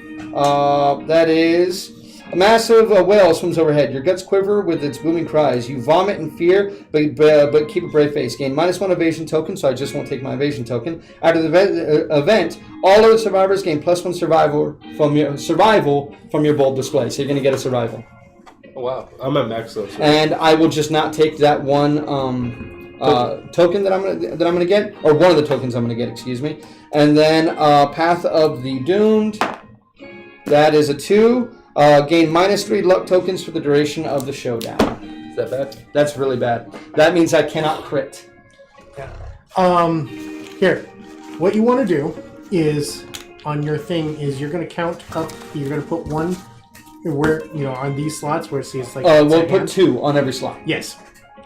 That is... A massive whale swims overhead. Your guts quiver with its booming cries. You vomit in fear, but keep a brave face. Gain -1 evasion token, so I just won't take my evasion token. After the event, all other survivors gain +1 survival from your bold display. So you're going to get a survival. Oh, wow. I'm at max though. So. And I will just not take that one token that I'm gonna get, or one of the tokens I'm gonna get. Excuse me. And then Path of the Doomed. That is a 2. Gain -3 luck tokens for the duration of the showdown. Is that bad? That's really bad. That means I cannot crit. Yeah. Here. What you want to do is, on your thing, is you're going to count up. You're going to put 1 where, on these slots where it says like... We'll put 2 on every slot. Yes.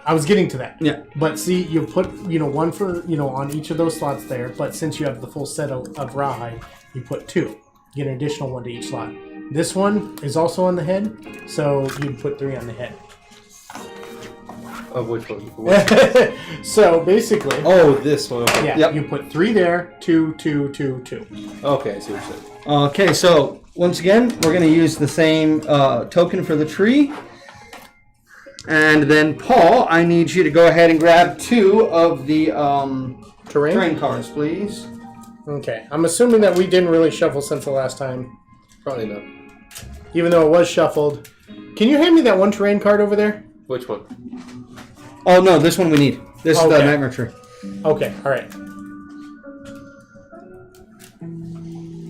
I was getting to that. Yeah. But see, you put, 1 for, on each of those slots there. But since you have the full set of rawhide, you put 2. You get an additional 1 to each slot. This one is also on the head, so you'd put 3 on the head. Of which one? So basically... Oh, this one. Okay. Yeah, you put 3 there, 2, 2, 2, 2. Okay, I see what you're saying. Okay, so once again, we're going to use the same token for the tree. And then, Paul, I need you to go ahead and grab 2 of the terrain cards, please. Okay, I'm assuming that we didn't really shuffle since the last time. Probably not. Even though it was shuffled. Can you hand me that 1 terrain card over there? Which one? Oh, no, this one we need. This is the Nightmare Tree. Okay, alright.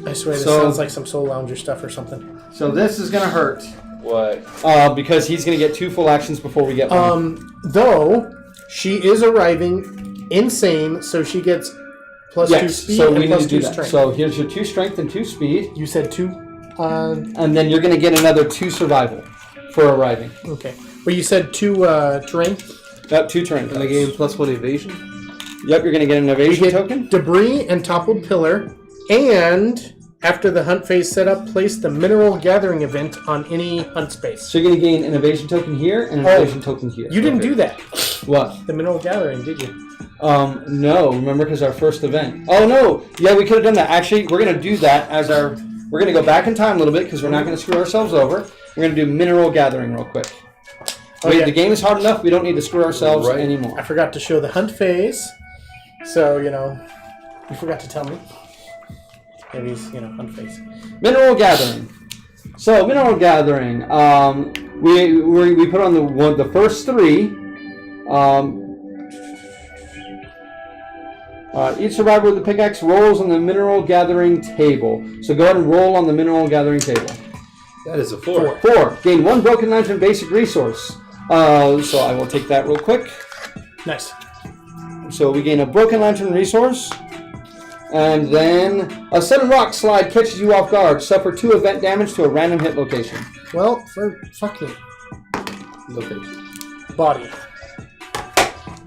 I swear this sounds like some Soul Lounger stuff or something. So this is going to hurt. What? Because he's going to get 2 full actions before we get 1. Though, she is arriving insane, so she gets +2 speed so and we need to do +2 that. strength. So here's your 2 strength and 2 speed. You said 2? And then you're going to get another 2 survival for arriving. Okay. But you said 2 terrain? 2 terrain. And I gain +1 evasion? Yep, you're going to get an evasion token. Debris and Topple Pillar. And after the hunt phase setup, place the mineral gathering event on any hunt space. So you're going to gain an evasion token here and an evasion token here. You didn't do that. What? The mineral gathering, did you? No. Remember, because our first event. Oh, no. Yeah, we could have done that. Actually, we're going to do that as our... We're going to go back in time a little bit because we're not going to screw ourselves over. We're going to do mineral gathering real quick. The game is hard enough. We don't need to screw ourselves anymore. I forgot to show the hunt phase. So, you forgot to tell me. Maybe it's, hunt phase. Mineral gathering. So, mineral gathering. We put on the first 3. Each survivor with a pickaxe rolls on the mineral gathering table. So go ahead and roll on the mineral gathering table. That is a 4. 4. Gain 1 broken lantern basic resource. So I will take that real quick. Nice. So we gain a broken lantern resource. And then a sudden rock slide catches you off guard. Suffer 2 event damage to a random hit location. Well, for fucking Okay. body.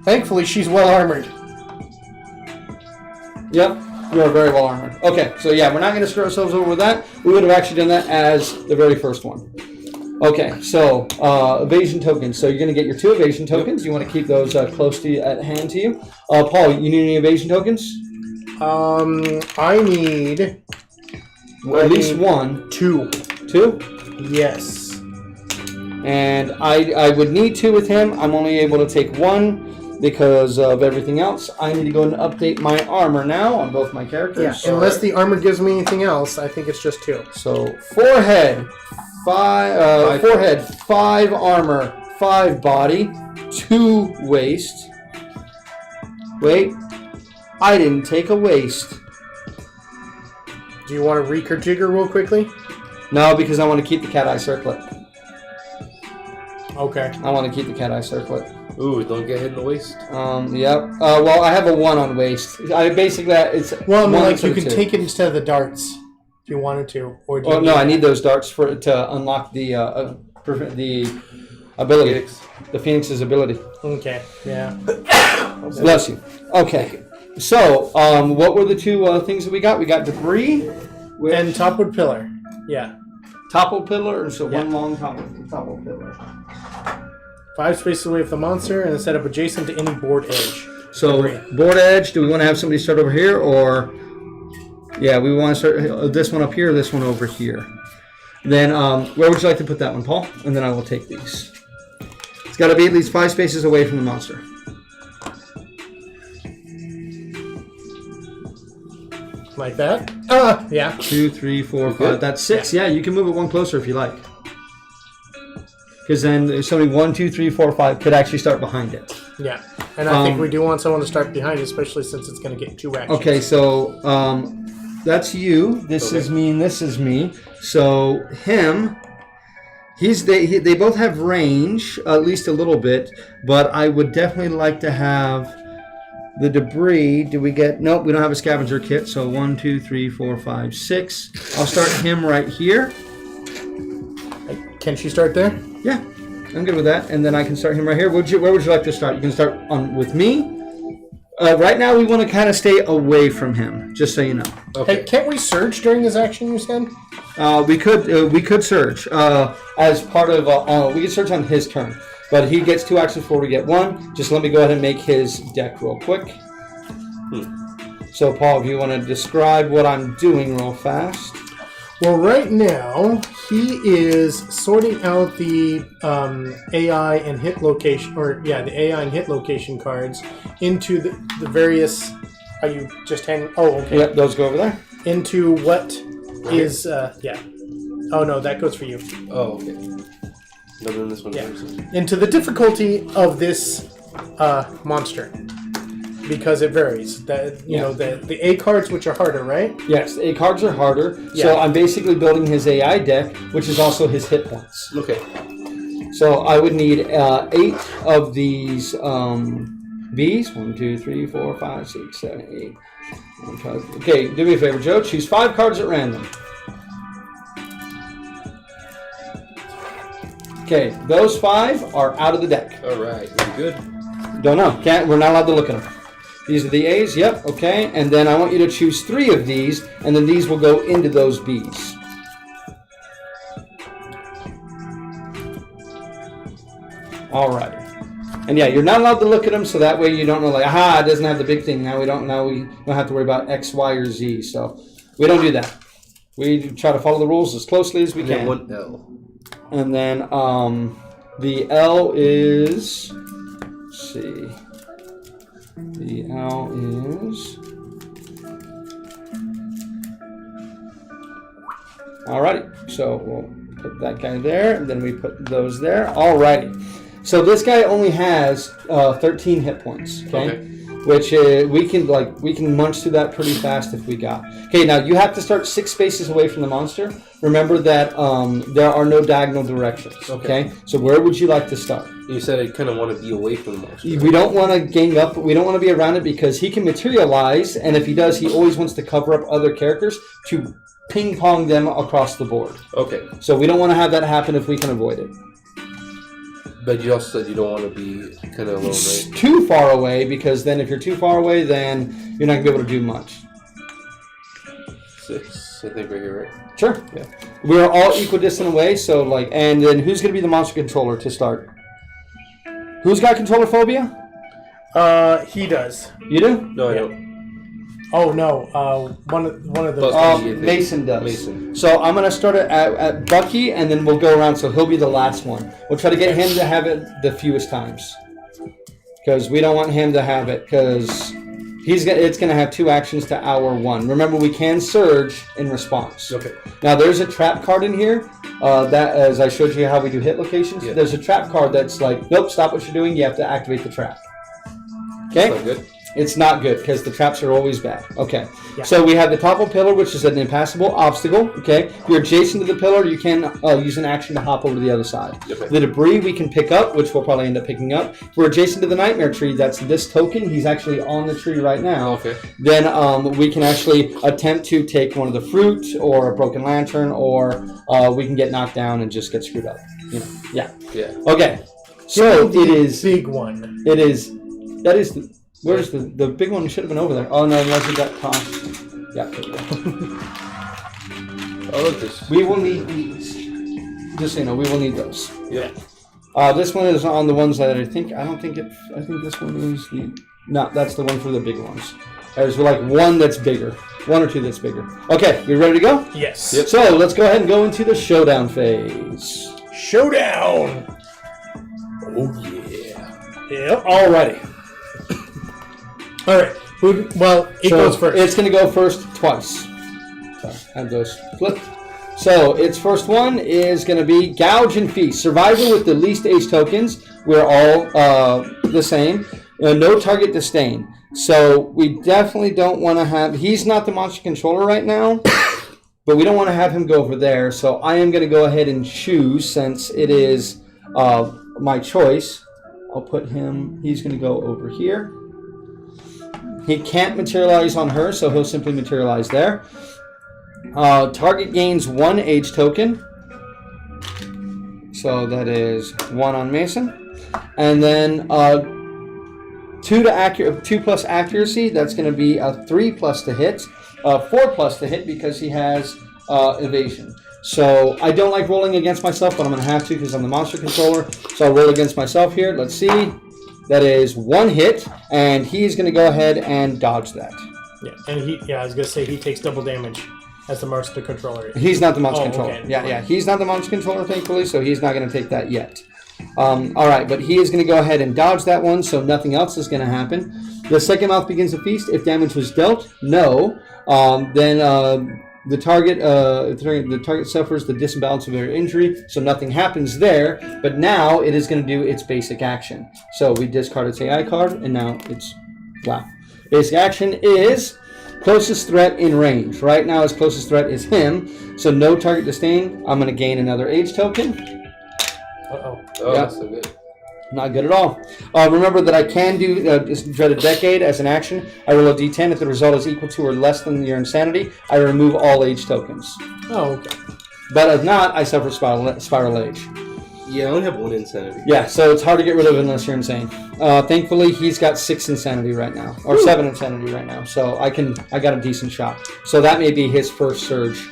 Thankfully, she's well armored. Yep, you are very well armored. Okay, so yeah, we're not going to screw ourselves over with that. We would have actually done that as the very first one. Okay, so evasion tokens. So you're going to get your 2 evasion tokens. You want to keep those close to you, at hand to you. Paul, you need any evasion tokens? I need At least 1. 2. 2? Yes. And I would need 2 with him. I'm only able to take 1 because of everything else. I need to go and update my armor now on both my characters. Yeah, unless the armor gives me anything else, I think it's just 2. So forehead, 5 forehead, 5 armor, 5 body, 2 waist. Wait, I didn't take a waist. Do you want to rejigger real quickly? No, because I want to keep the cat eye circlet. Okay. I want to keep the cat eye circlet. Ooh, don't get hit in the waist. Yep. Well, I have a 1 on waist. I basically it's. Well, I mean, one like instead you of can 2. take it instead of the darts if you wanted to, or do you No, I need those darts to unlock the ability, Phoenix. the Phoenix's ability. Okay. Yeah. Bless you. Okay. So, what were the 2 things that we got? We got debris And Topple Pillar. Yeah. Topple Pillar. So Yeah. one long topple Pillar. 5 spaces away from the monster and set up adjacent to any board edge. So board edge. Do we want to have somebody start over here, or yeah, we want to start this one up here, this one over here. Then where would you like to put that one, Paul? And then I will take these. It's got to be at least 5 spaces away from the monster. Like that? Yeah. 2, 3, 4, 5. That's 6. Yeah, you can move it 1 closer if you like. Because then there's somebody 1, 2, 3, 4, 5 could actually start behind it. Yeah. And I think we do want someone to start behind, especially since it's going to get 2 actions. Okay, so that's you. This is me, and this is me. So him, they both have range, at least a little bit. But I would definitely like to have the debris. Do we get? Nope, we don't have a scavenger kit. So 1, 2, 3, 4, 5, 6. I'll start him right here. Can she start there? Yeah, I'm good with that. And then I can start him right here. Where would you like to start? You can start with me. Right now, we want to kind of stay away from him, just so you know. Okay. Hey, can't we surge during his action, you said? We could surge as part of. We could surge on his turn, but he gets 2 actions before we get 1. Just let me go ahead and make his deck real quick. So, Paul, if you want to describe what I'm doing real fast. Well, right now, he is sorting out the AI and hit location, the AI and hit location cards into the various. Are you just handing? Oh, okay. Yep, those go over there. Into what is, yeah. Oh, no, that goes for you. Oh, okay. No, then this one. Yeah. Goes. Into the difficulty of this monster. Because it varies. You know, the A cards, which are harder, right? Yes, A cards are harder. Yeah. So I'm basically building his AI deck, which is also his hit points. Okay. So I would need 8 of these Bs. 1, 2, 3, 4, 5, 6, 7, 8. Okay, do me a favor, Joe. Choose 5 cards at random. Okay, those 5 are out of the deck. All right. Very good. Don't know. We're not allowed to look at them. These are the A's. Yep. Okay. And then I want you to choose 3 of these, and then these will go into those B's. All right. And yeah, you're not allowed to look at them, so that way you don't know, like, aha, it doesn't have the big thing. Now we don't have to worry about X, Y, or Z. So we don't do that. We try to follow the rules as closely as we Yeah, can. 1 L. And then the L is. Let's see. The L is. Alrighty. So we'll put that guy there, and then we put those there. Alrighty. So this guy only has 13 hit points. Okay. which we can munch through that pretty fast if we got. Okay, now you have to start 6 spaces away from the monster. Remember that there are no diagonal directions. Okay, so where would you like to start? You said I kind of want to be away from the monster. We don't want to gang up. We don't want to be around it because he can materialize, and if he does, he always wants to cover up other characters to ping pong them across the board. Okay. So we don't want to have that happen if we can avoid it. But you also said you don't want to be kind of alone, right? Too far away, because then if you're too far away, then you're not going to be able to do much. 6, I think right here, right? Sure. Yeah. We're all equidistant away, so and then who's going to be the monster controller to start? Who's got controller phobia? He does. You do? No, I don't. Oh no, one of those. Mason does. Mason. So I'm gonna start at Bucky, and then we'll go around. So he'll be the last one. We'll try to get him to have it the fewest times, because we don't want him to have it, because it's gonna have 2 actions to our 1. Remember, we can surge in response. Okay. Now there's a trap card in here. That, as I showed you how we do hit locations, there's a trap card that's like, nope, stop what you're doing. You have to activate the trap. Okay. That's not good. It's not good because the traps are always bad. Okay. Yeah. So we have the Topple Pillar, which is an impassable obstacle. Okay. If you're adjacent to the pillar, you can use an action to hop over to the other side. Okay. The debris we can pick up, which we'll probably end up picking up. If we're adjacent to the Nightmare Tree, that's this token. He's actually on the tree right now. Okay. Then we can actually attempt to take one of the fruit or a broken lantern, or we can get knocked down and just get screwed up. You know. Yeah. Yeah. Okay. So it is. Big one. It is. That is. Where's the big one? Should have been over there. Oh no, unless it got tossed. Yeah, there we go. Oh, look this. We will need these. Just so you know, we will need those. Yeah. This one is on the ones that I think this one is the. No, that's the one for the big ones. There's like one that's bigger. 1 or 2 that's bigger. Okay, you ready to go? Yes. Yep. So let's go ahead and go into the showdown phase. Showdown. Oh yeah. Yep. Alrighty. All right. It goes first. It's going to go first twice. So have those flipped. So its first one is going to be Gouge and Feast. Survivor with the least age tokens. We're all the same. No target disdain. So we definitely don't want to have... He's not the monster controller right now, but we don't want to have him go over there. So I am going to go ahead and choose, since it is my choice. I'll put him... He's going to go over here. He can't materialize on her, so he'll simply materialize there. Target gains 1 age token. So that is 1 on Mason. And then 2 plus accuracy, that's going to be a 3+ to hit. 4+ to hit because he has evasion. So I don't like rolling against myself, but I'm going to have to because I'm the monster controller. So I'll roll against myself here. Let's see. That is 1 hit, and he's going to go ahead and dodge that. Yeah, and I was going to say he takes double damage as the monster controller. He's not the monster controller. Okay. Yeah, he's not the monster controller, thankfully, so he's not going to take that yet. All right, but he is going to go ahead and dodge that one, so nothing else is going to happen. The second mouth begins to feast. If damage was dealt, no. Then the target suffers the disimbalance of their injury, so nothing happens there. But now it is going to do its basic action. So we discard its AI card, and now it's Basic action is closest threat in range. Right now, his closest threat is him, so no target disdain. I'm going to gain another age token. Oh, Yep. that's so good. Not good at all. Remember that I can do Dreaded Decade as an action. I roll a d10. If the result is equal to or less than your insanity, I remove all age tokens. Oh, okay. But if not, I suffer spiral age. Yeah, I only have 1 insanity. Yeah, so it's hard to get rid of unless you're insane. Thankfully, he's got 6 insanity right now, or 7 insanity right now. So I got a decent shot. So that may be his first surge.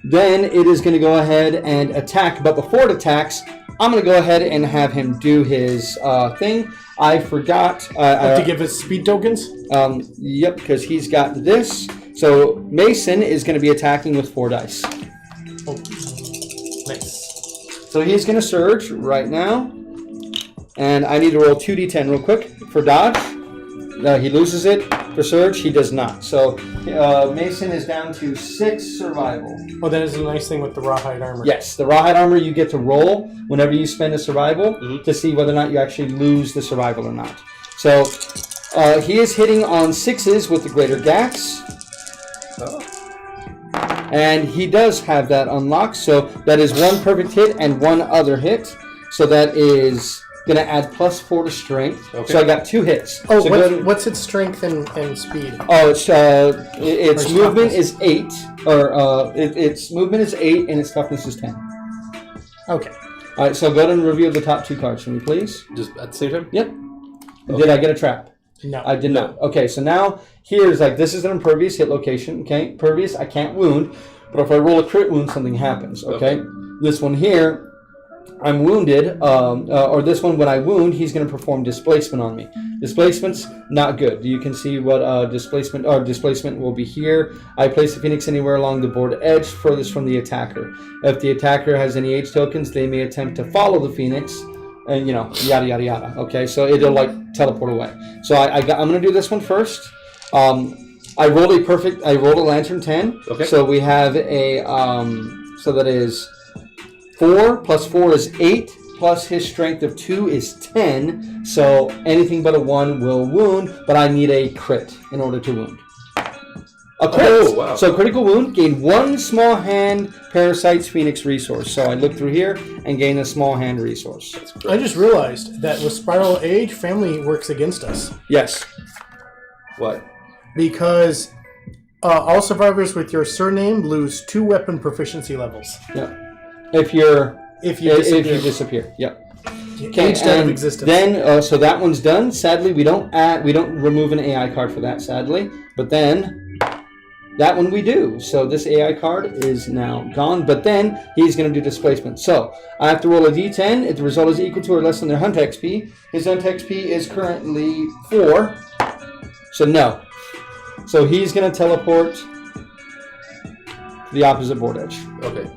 Then it is going to go ahead and attack. But before it attacks, I'm going to go ahead and have him do his thing. I forgot. To give us speed tokens? Yep, because he's got this. So Mason is going to be attacking with 4 dice. Oh, nice. So he's going to surge right now. And I need to roll 2d10 real quick for dodge. He loses it. For surge, he does not. So Mason is down to 6 survival. Oh, that is a nice thing with the rawhide armor. Yes, the rawhide armor you get to roll whenever you spend a survival to see whether or not you actually lose the survival or not. So He is hitting on 6s with the greater Gax. Oh. And he does have that unlocked, so that is 1 perfect hit and 1 other hit. So that is going to add +4 to strength. Okay. So I got 2 hits. Oh, so what's its strength and speed? Oh, its Or movement toughness? is 8, or its movement is 8, and its toughness is 10. Okay. All right, so go ahead and reveal the top 2 cards for me, please. Just at the same time? Yep. Okay. Did I get a trap? No. I did not. Okay, so now here's like this is an impervious hit location. Okay, pervious, I can't wound, but if I roll a crit wound, something happens. Okay, this one here, I'm wounded, or this one when I wound, he's going to perform displacement on me. Displacement's not good. You can see what displacement will be here. I place the Phoenix anywhere along the board edge, furthest from the attacker. If the attacker has any H tokens, they may attempt to follow the Phoenix. And you know, yada yada yada. Okay, so it'll like teleport away. So I'm gonna do this one first. I rolled a lantern 10. Okay. So we have a so that is 4 plus 4 is 8 plus his strength of 2 is 10. So anything but a 1 will wound, but I need a crit in order to wound. A crit. Oh, wow. So critical wound, gain 1 small hand Parasite's Phoenix resource. So I look through here and gain a small hand resource. I just realized that with Spiral Age, family works against us. Yes. What? Because all survivors with your surname lose 2 weapon proficiency levels. Yep. If you disappear. Yep. Aged out of existence. Then, so that one's done. Sadly, we don't remove an AI card for that. Sadly, but then that one we do. So this AI card is now gone. But then he's going to do displacement. So I have to roll a D10. If the result is equal to or less than their Hunt XP, his Hunt XP is currently 4. So no. So he's going to teleport to the opposite board edge. Okay.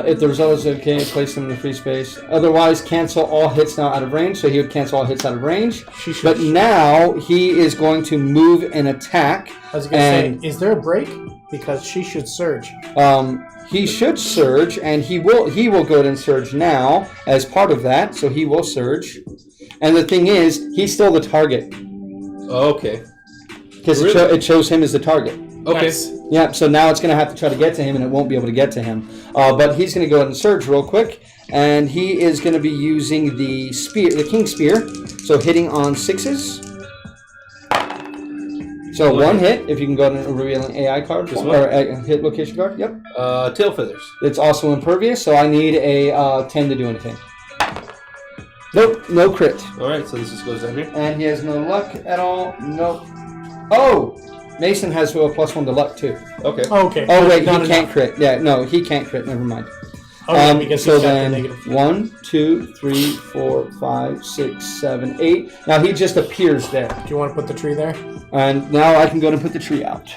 If the result is okay, place them in the free space. Otherwise, cancel all hits now out of range. So he would cancel all hits out of range. But now he is going to move and attack. I was going to say, is there a break? Because she should surge. He should surge, and he will go ahead and surge now as part of that. So he will surge. And the thing is, he's still the target. Okay. Because Really? it shows him as the target. Okay. Nice. Yeah, so now it's going to have to try to get to him, and it won't be able to get to him. But he's going to go ahead and surge real quick, and he is going to be using the spear, the King Spear, so hitting on 6s. So one hit, if you can go ahead and reveal an AI card, or a hit location card. Yep. Tail feathers. It's also impervious, so I need a 10 to do anything. Nope, no crit. All right, so this just goes down here. And he has no luck at all. Nope. Oh! Mason has a +1 to luck too. Okay. Okay. Oh wait, he Not can't enough. crit. Yeah, no, he can't crit. Never mind. Okay, because so he's got the then negative. 1, 2, 3, 4, 5, 6, 7, 8. Now he just appears there, Do you want to put the tree there? and now I can go and put the tree out.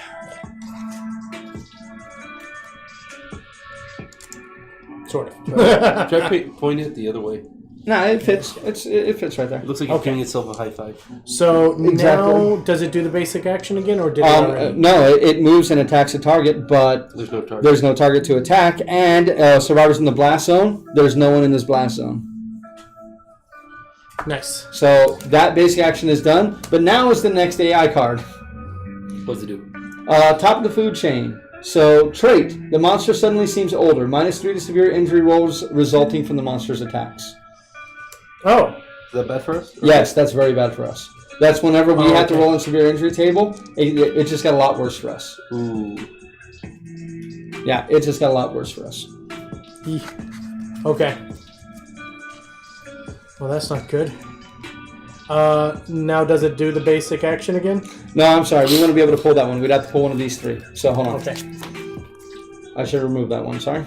Sort of. Try to point it the other way. Nah, it fits. It fits right there. It looks like it's giving itself a high five. So Exactly. now, does it do the basic action again, or did it already? No, it moves and attacks a target, but There's no target. there's no target to attack, and survivors in the blast zone. There's no one in this blast zone. Nice. So that basic action is done, but now is the next AI card. What does it do? Top of the food chain. So, trait. The monster suddenly seems older. -3 to severe injury rolls resulting from the monster's attacks. Oh, Is that bad for us? Yes, that's very bad for us. That's whenever we have to okay. roll in severe injury table, it just got a lot worse for us. Ooh. Yeah, it just got a lot worse for us. okay. Well, that's not good. Now does it do the basic action again? No, I'm sorry. We want to be able to pull that one. We'd have to pull one of these 3. So, hold on. Okay. I should remove that one. Sorry.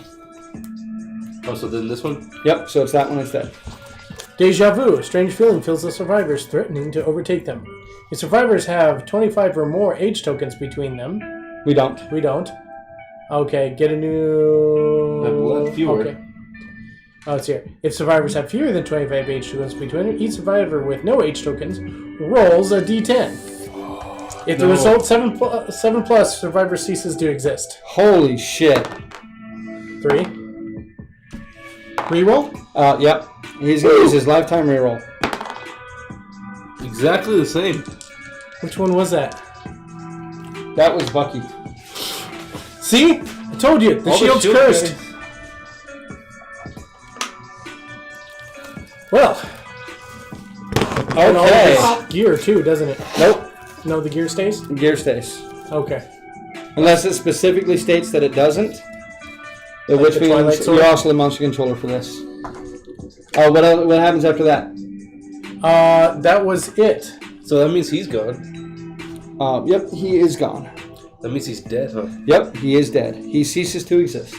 Oh, so then this one? Yep, so it's that one instead. Deja Vu. A strange feeling fills the survivors, threatening to overtake them. The survivors have 25 or more age tokens between them. We don't. We don't. Okay, get a new... Have left fewer. Okay. Oh, it's here. If survivors have fewer than 25 age tokens between them, each survivor with no age tokens rolls a d10. If the result 7 plus, survivor ceases to exist. Holy shit. 3. Reroll? Yep. He's going to use his lifetime reroll. Exactly the same. Which one was that? That was Bucky. See? I told you. The All the shield's shield cursed. guys. Well. And all Okay. this gear too, doesn't it? Nope. No, the gear stays? Gear stays. Okay. Unless it specifically states that it doesn't. Which the Twilight means Sword? you're also the monster controller for this. Oh, what happens after that? That was it. So that means he's gone. Yep, he is gone. That means he's dead, huh? Yep, he is dead. He ceases to exist.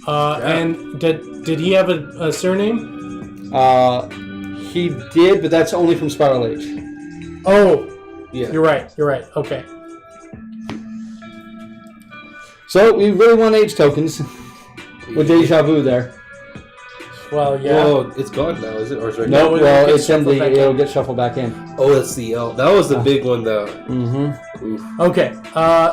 And did he have a surname? He did, but that's only from Spiral Age. Oh, Yeah. you're right. You're right. Okay. So we really want age tokens with Deja Vu there. Well, yeah. Well, it's gone now, is it? Or is it right No, No, it well, gets it's in shuffled back it'll in. get shuffled back in. now? Oh, that's the L. That was the big one, though. Mm-hmm. Oof. Okay.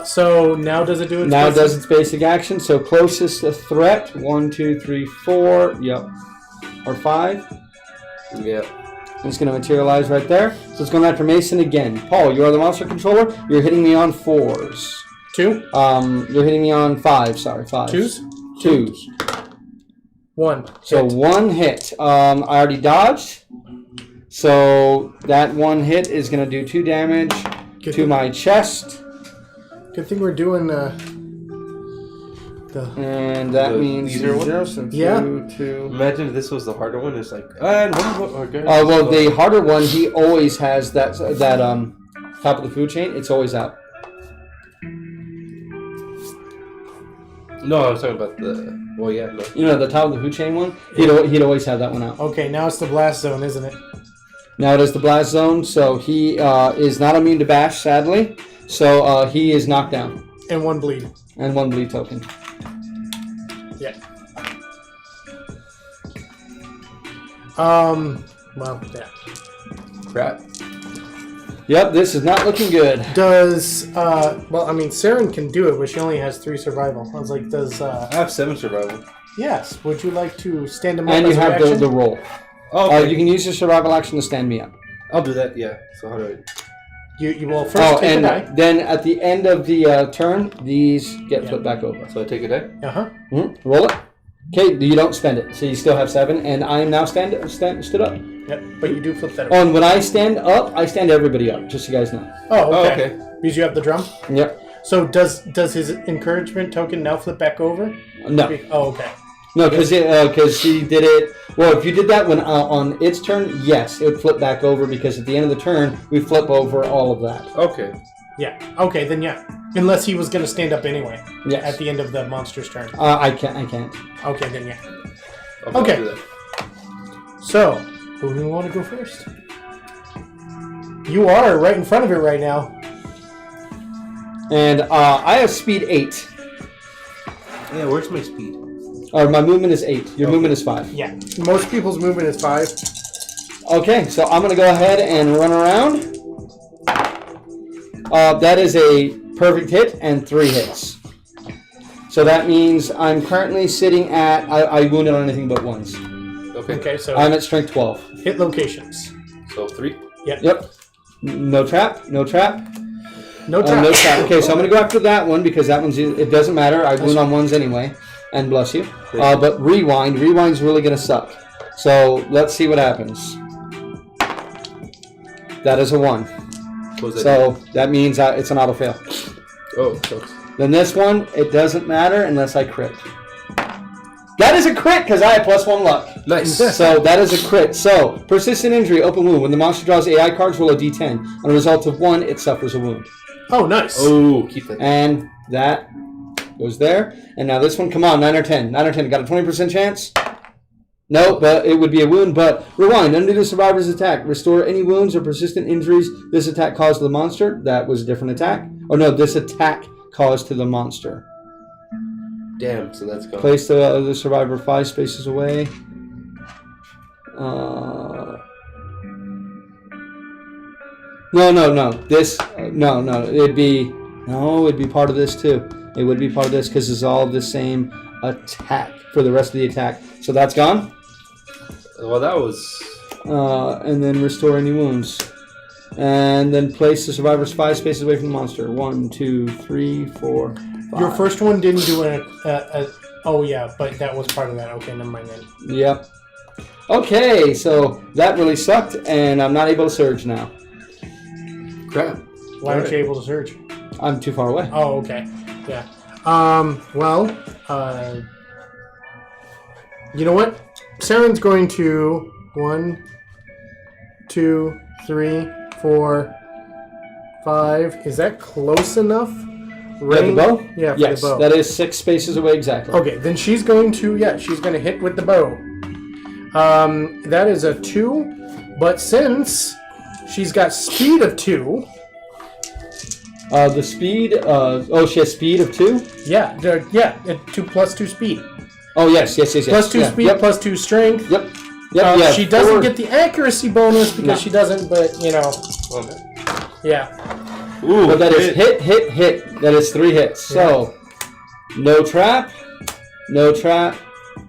So now does it do its Now it basic- does its basic action. So closest threat, 1, 2, 3, 4. Yep. Or 5. Yeah. It's going to materialize right there. So it's going after Mason again. Paul, you are the monster controller. You're hitting me on 4s. 2? You're hitting me on 5. Sorry, 5. 2s? 2s. 1. So Hit. 1 hit. I already dodged. So that 1 hit is going to do 2 damage Good to thing- my chest. Good thing we're doing the. And that The means easier one? 0, so 2, Yeah. 2. Imagine if this was the harder one. It's like, and one more. Okay. Well, the harder one, he always has that top of the food chain. It's always out. No, I was talking about the. Well, yeah, no. You know, the top of the food chain one? He'd always have that one out. Okay, now it's the blast zone, isn't it? Now it is the blast zone, so he is not immune to bash, sadly. So he is knocked down. And 1 bleed. And 1 bleed token. Yeah. Well, yeah. Crap. Yep, this is not looking good. Does well, I mean, Saren can do it, but she only has 3 survival. I was like, does I have 7 survival. yes? Would you like to stand him up And as you a have reaction? the roll. Oh, okay. You can use your survival action to stand me up. I'll do that, yeah. So how do I... You will first take and a die. then at the end of the turn, these get Yeah. flipped back over. So I take a die? Uh-huh. Roll it. Okay, you don't spend it, so you still have 7, and I am now stood up. Yep, but you do flip that Oh, over. and when I stand up, I stand everybody up, just so you guys know. Oh, Oh, okay. okay. Because you have the drum? Yep. So does his encouragement token now flip back over? No. Oh, okay. No, because she did it. Well, if you did that when on its turn, yes, it would flip back over because at the end of the turn we flip over all of that. Okay. Yeah. Okay, then yeah. Unless he was going to stand up anyway Yes. at the end of the monster's turn. I can't. Okay, then yeah. I'll Okay. do that. So, who do we want to go first? You are right in front of it right now. And I have speed 8. Yeah, where's my speed? Or my movement is 8. Your Okay. movement is 5. Yeah. Most people's movement is 5. Okay, so I'm gonna go ahead and run around. That is a perfect hit and 3 hits. So that means I'm currently sitting at. I wounded on anything but 1s. Okay. Okay, so I'm at strength 12. hit locations. So 3? Yep. No trap. No trap. No trap. No trap. Okay, so I'm gonna go after that one because that one's. It doesn't matter. I wound on 1s anyway. And bless you. But rewind. Rewind's really gonna suck. So let's see what happens. That is a 1. What was that? So that means it's an auto fail. Oh, sucks. Then this one, it doesn't matter unless I crit. That is a crit because I have +1 luck. Nice. So that is a crit. So persistent injury, open wound. When the monster draws AI cards, roll a d10. On a result of 1, it suffers a wound. Oh, nice. Oh, keep that. And that goes there. And now this one, come on, 9 or 10. 9 or 10, got a 20% chance? No, but it would be a wound. But rewind, undo the survivor's attack. Restore any wounds or persistent injuries this attack caused to the monster. That was a different attack. Or no, this attack caused to the monster. Damn, so that's gone. Place the survivor 5 spaces away. No. This, no. It'd be part of this too. It would be part of this because it's all the same attack for the rest of the attack. So that's gone. Well, that was And then restore any wounds. And then place the survivors 5 spaces away from the monster. 1, 2, 3, 4, 5. Your first one didn't do oh yeah, but that was part of that. Okay, never mind then. Yep. Okay, so that really sucked, and I'm not able to surge now. Crap. Why aren't you able to surge? I'm too far away. Oh, okay. Yeah. Well, you know what? Saren's going to 1, 2, 3, 4, 5. Is that close enough? Yeah, the bow? Yeah, for yes, the bow. that is 6 spaces away exactly. Okay, then she's going to, she's going to hit with the bow. That is a 2, but since she's got speed of 2... the speed, she has speed of 2? Yeah, 2 plus 2 speed. Oh, yes. Plus 2 speed, yep. plus 2 strength. Yep. Yeah, she doesn't 4. get the accuracy bonus because she doesn't, but, you know. Yeah. Ooh, but that is hit. That is 3 hits. Yeah. So, no trap,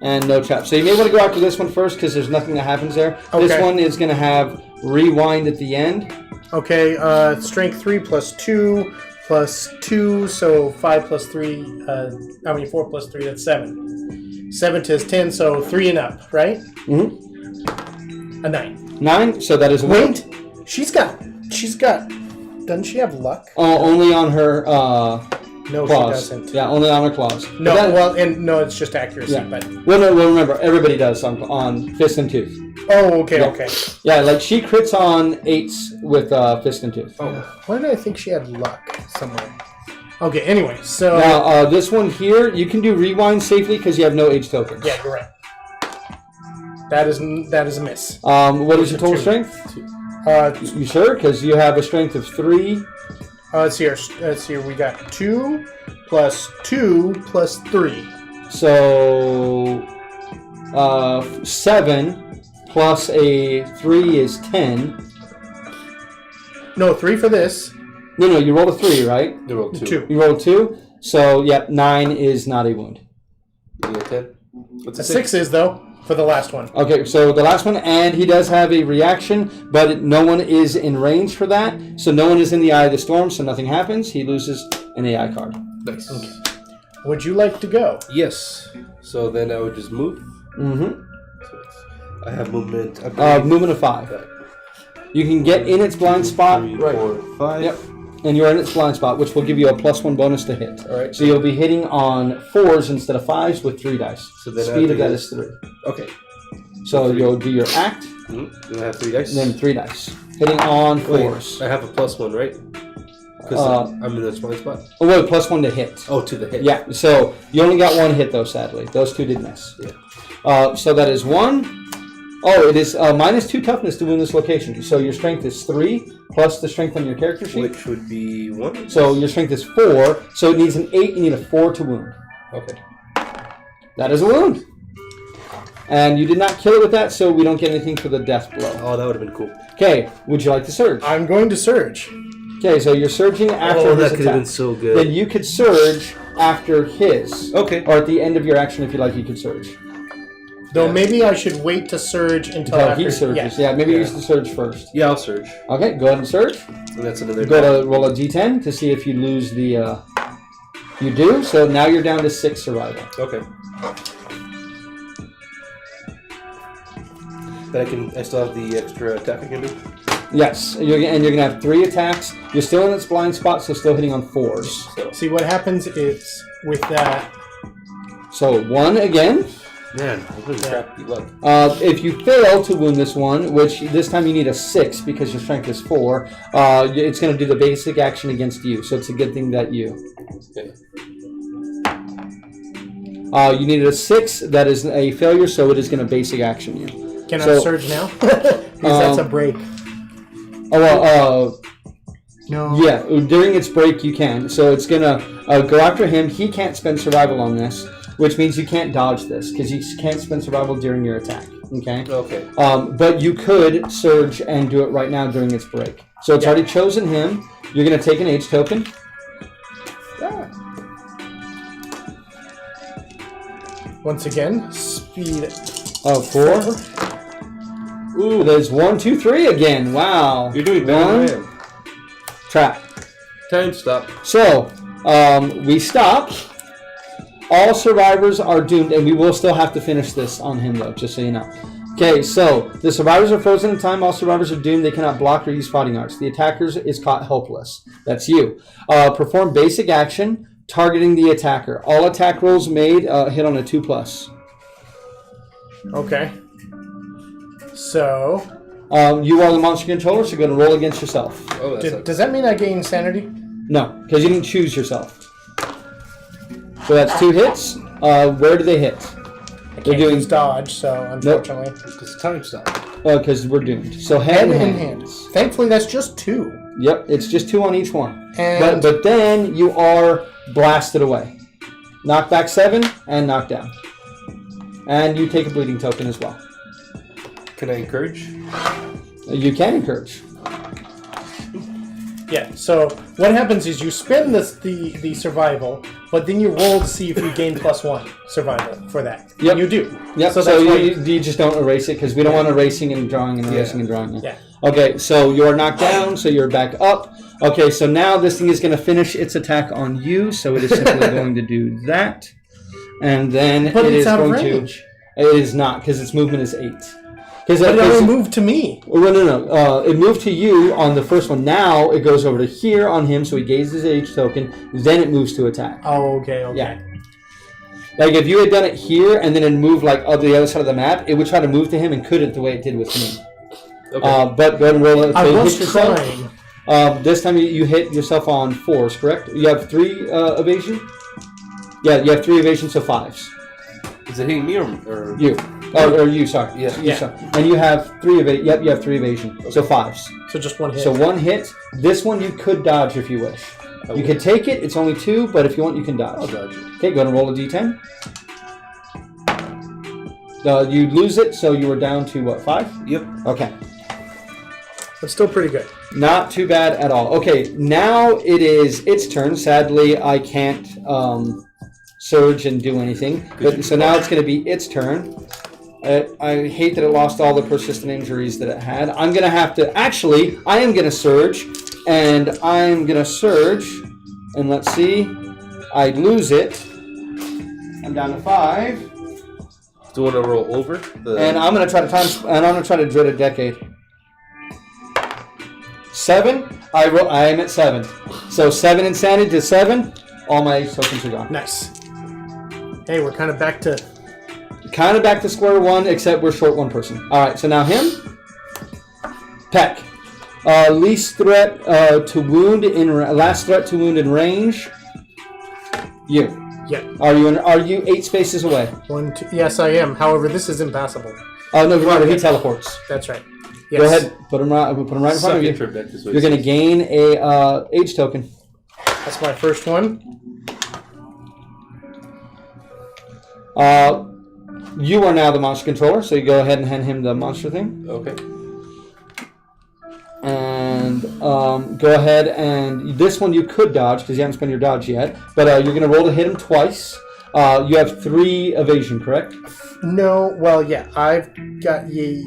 and no trap. So you may want to go after this one first because there's nothing that happens there. Okay. This one is going to have rewind at the end. Okay, strength 3 plus 2 plus 2, so 5 plus 3, 4 plus 3, that's 7. 7 to 10, so 3 and up, right? Mm-hmm. A 9. 9, so that is a win. Wait, she's got, doesn't she have luck? Oh, only on her No, claws. she doesn't. Yeah, only on her claws. No, But no, it's just accuracy, Yeah. but... well, remember, everybody does on Fist and Tooth. Oh, okay, Yeah. okay. Yeah, like she crits on 8s with Fist and Tooth. Oh, why did I think she had luck somewhere? Okay, anyway, so... Now, this one here, you can do rewind safely because you have no H tokens. Yeah, you're right. That is a miss. What is your total 2. strength? 2. You sure? Because you have a strength of 3. Let's see here. We got 2 plus 2 plus 3. So 7 plus a 3 is 10. No, 3 for this. No, you rolled a 3, right? You rolled 2. 2. You rolled 2. So, 9 is not a wound. You get 10? What's A 6 is, though, for the last one. Okay, so the last one, and he does have a reaction, but no one is in range for that. So no one is in the eye of the storm, so nothing happens. He loses an AI card. Nice. Okay. Would you like to go? Yes. So then I would just move. Mm-hmm. So I have movement. Movement of 5. You can get in its blind spot. 3, Right. 4, 5. Yep. And you're in its blind spot, which will give you a +1 bonus to hit. All right. So you'll be hitting on 4s instead of 5s with 3 dice. So then Speed of that after is 3. Okay. So you'll do your act, Then I have 3 dice. and then 3 dice. Hitting on Wait, 4s. I have a +1, right? Because I'm in the blind spot. Oh, wait, +1 to hit. Oh, to the hit. Yeah, so you only got 1 hit, though, sadly. Those 2 did miss. Yeah. So that is 1. Oh, it is -2 toughness to win this location. So your strength is 3, plus the strength on your character sheet. Which would be 1. So your strength is 4, so it needs an 8, you need a 4 to wound. Okay. That is a wound. And you did not kill it with that, so we don't get anything for the death blow. Oh, that would have been cool. Okay, would you like to surge? I'm going to surge. Okay, so you're surging after Oh, his that could have attack. been so good. Then you could surge after his. Okay. Or at the end of your action, if you like, you could surge. Though Yeah. maybe I should wait to surge until Until after he surges. Yes. Yeah, maybe Yeah. you should surge first. Yeah, I'll surge. Okay, go ahead and surge. And that's another. Go to roll a d10 to see if you lose the. You do, so now you're down to 6 survival. Okay. But I still have the extra attack I can do? Yes, and you're going to have 3 attacks. You're still in its blind spot, so still hitting on 4s. So. See, what happens is with that... So 1 again. Man, I really crappy luck. If you fail to wound this one, which this time you need a 6 because your strength is 4, it's going to do the basic action against you. So it's a good thing that you. Okay. You needed a 6. That is a failure, so it is going to basic action you. Can I So, surge now? Because that's a break. Oh, No. yeah, during its break you can. So it's going to go after him. He can't spend survival on this, which means you can't dodge this because you can't spend survival during your attack. Okay? Okay. But you could surge and do it right now during its break. So it's already chosen him. You're going to take an H token. Yeah. Once again, speed... Of 4. Ooh. There's 1, 2, 3 again. Wow. You're doing better than I am. Trap. Time stop. So, we stop. All survivors are doomed, and we will still have to finish this on him, though, just so you know. Okay, so the survivors are frozen in time. All survivors are doomed. They cannot block or use fighting arts. The attacker is caught helpless. That's you. Perform basic action, targeting the attacker. All attack rolls made hit on a 2+. Okay. So... you are the monster controller, so go and roll against yourself. Oh, that's does that mean I gain sanity? No, because you didn't choose yourself. So that's 2 hits. Where do they hit? They're doing dodge, so unfortunately. It's time stop. Because we're doomed. So head and hands. Thankfully, that's just 2. Yep, it's just 2 on each one. And But then you are blasted away. Knockback 7 and knockdown. And you take a bleeding token as well. Can I encourage? You can encourage. yeah. So what happens is you spend the survival, but then you roll to see if you gain +1 survival for that. Yep. And you do. Yep. So So, that's why you just don't erase it because we don't want erasing and drawing and erasing and drawing. Yeah. Okay, so you're knocked down, so you're back up. Okay, so now this thing is going to finish its attack on you, so it is simply going to do that. And then But it it's is out of going range. to... It is not, because its movement is 8. But it only moved to me. Well, no. It moved to you on the first one. Now it goes over to here on him, so he gains his H token. Then it moves to attack. Oh, okay. Yeah. Like if you had done it here and then it moved like on the other side of the map, it would try to move to him and couldn't the way it did with me. Okay. But go ahead and roll it. I So was hit yourself. trying. This time you hit yourself on 4s, correct? You have 3 evasion? Yeah, you have 3 evasion, so 5s. Is it hitting me or... You. Or you, sorry. Yeah. You, sorry. And you have 3 evasion. Yep, you have 3 evasion. Okay. So 5s. So just 1 hit. So 1 hit. This one you could dodge if you wish. You can take it. It's only 2, but if you want, you can dodge. I'll dodge it. Okay, go ahead and roll a d10. You lose it, so you were down to what, 5? Yep. Okay. It's still pretty good. Not too bad at all. Okay, now it is its turn. Sadly, I can't surge and do anything. But, so now it's going to be its turn. I hate that it lost all the persistent injuries that it had. I'm going to have to... Actually, I am going to surge. And I'm going to surge. And let's see. I lose it. I'm down to 5. Do you want to roll over? And I'm going to try to and I'm going to try to dread a decade. 7. I am at 7. So 7 insanity to 7. All my tokens are gone. Nice. Hey, we're kind of back to... square one, except we're short 1 person. All right, so now him. Peck. Least threat to wound in last threat to wound in range. You. Yeah. Are you 8 spaces away? 1, 2... Yes, I am. However, this is impassable. Oh no, remember he teleports. That's right. Yes. Go ahead, put him right in front of you. You're going to gain a age token. That's my first one. You are now the monster controller, so you go ahead and hand him the monster thing. Okay. And go ahead and this one you could dodge because you haven't spent your dodge yet. But you're going to roll to hit him twice. You have 3 evasion, correct? No, well, yeah, I've got ye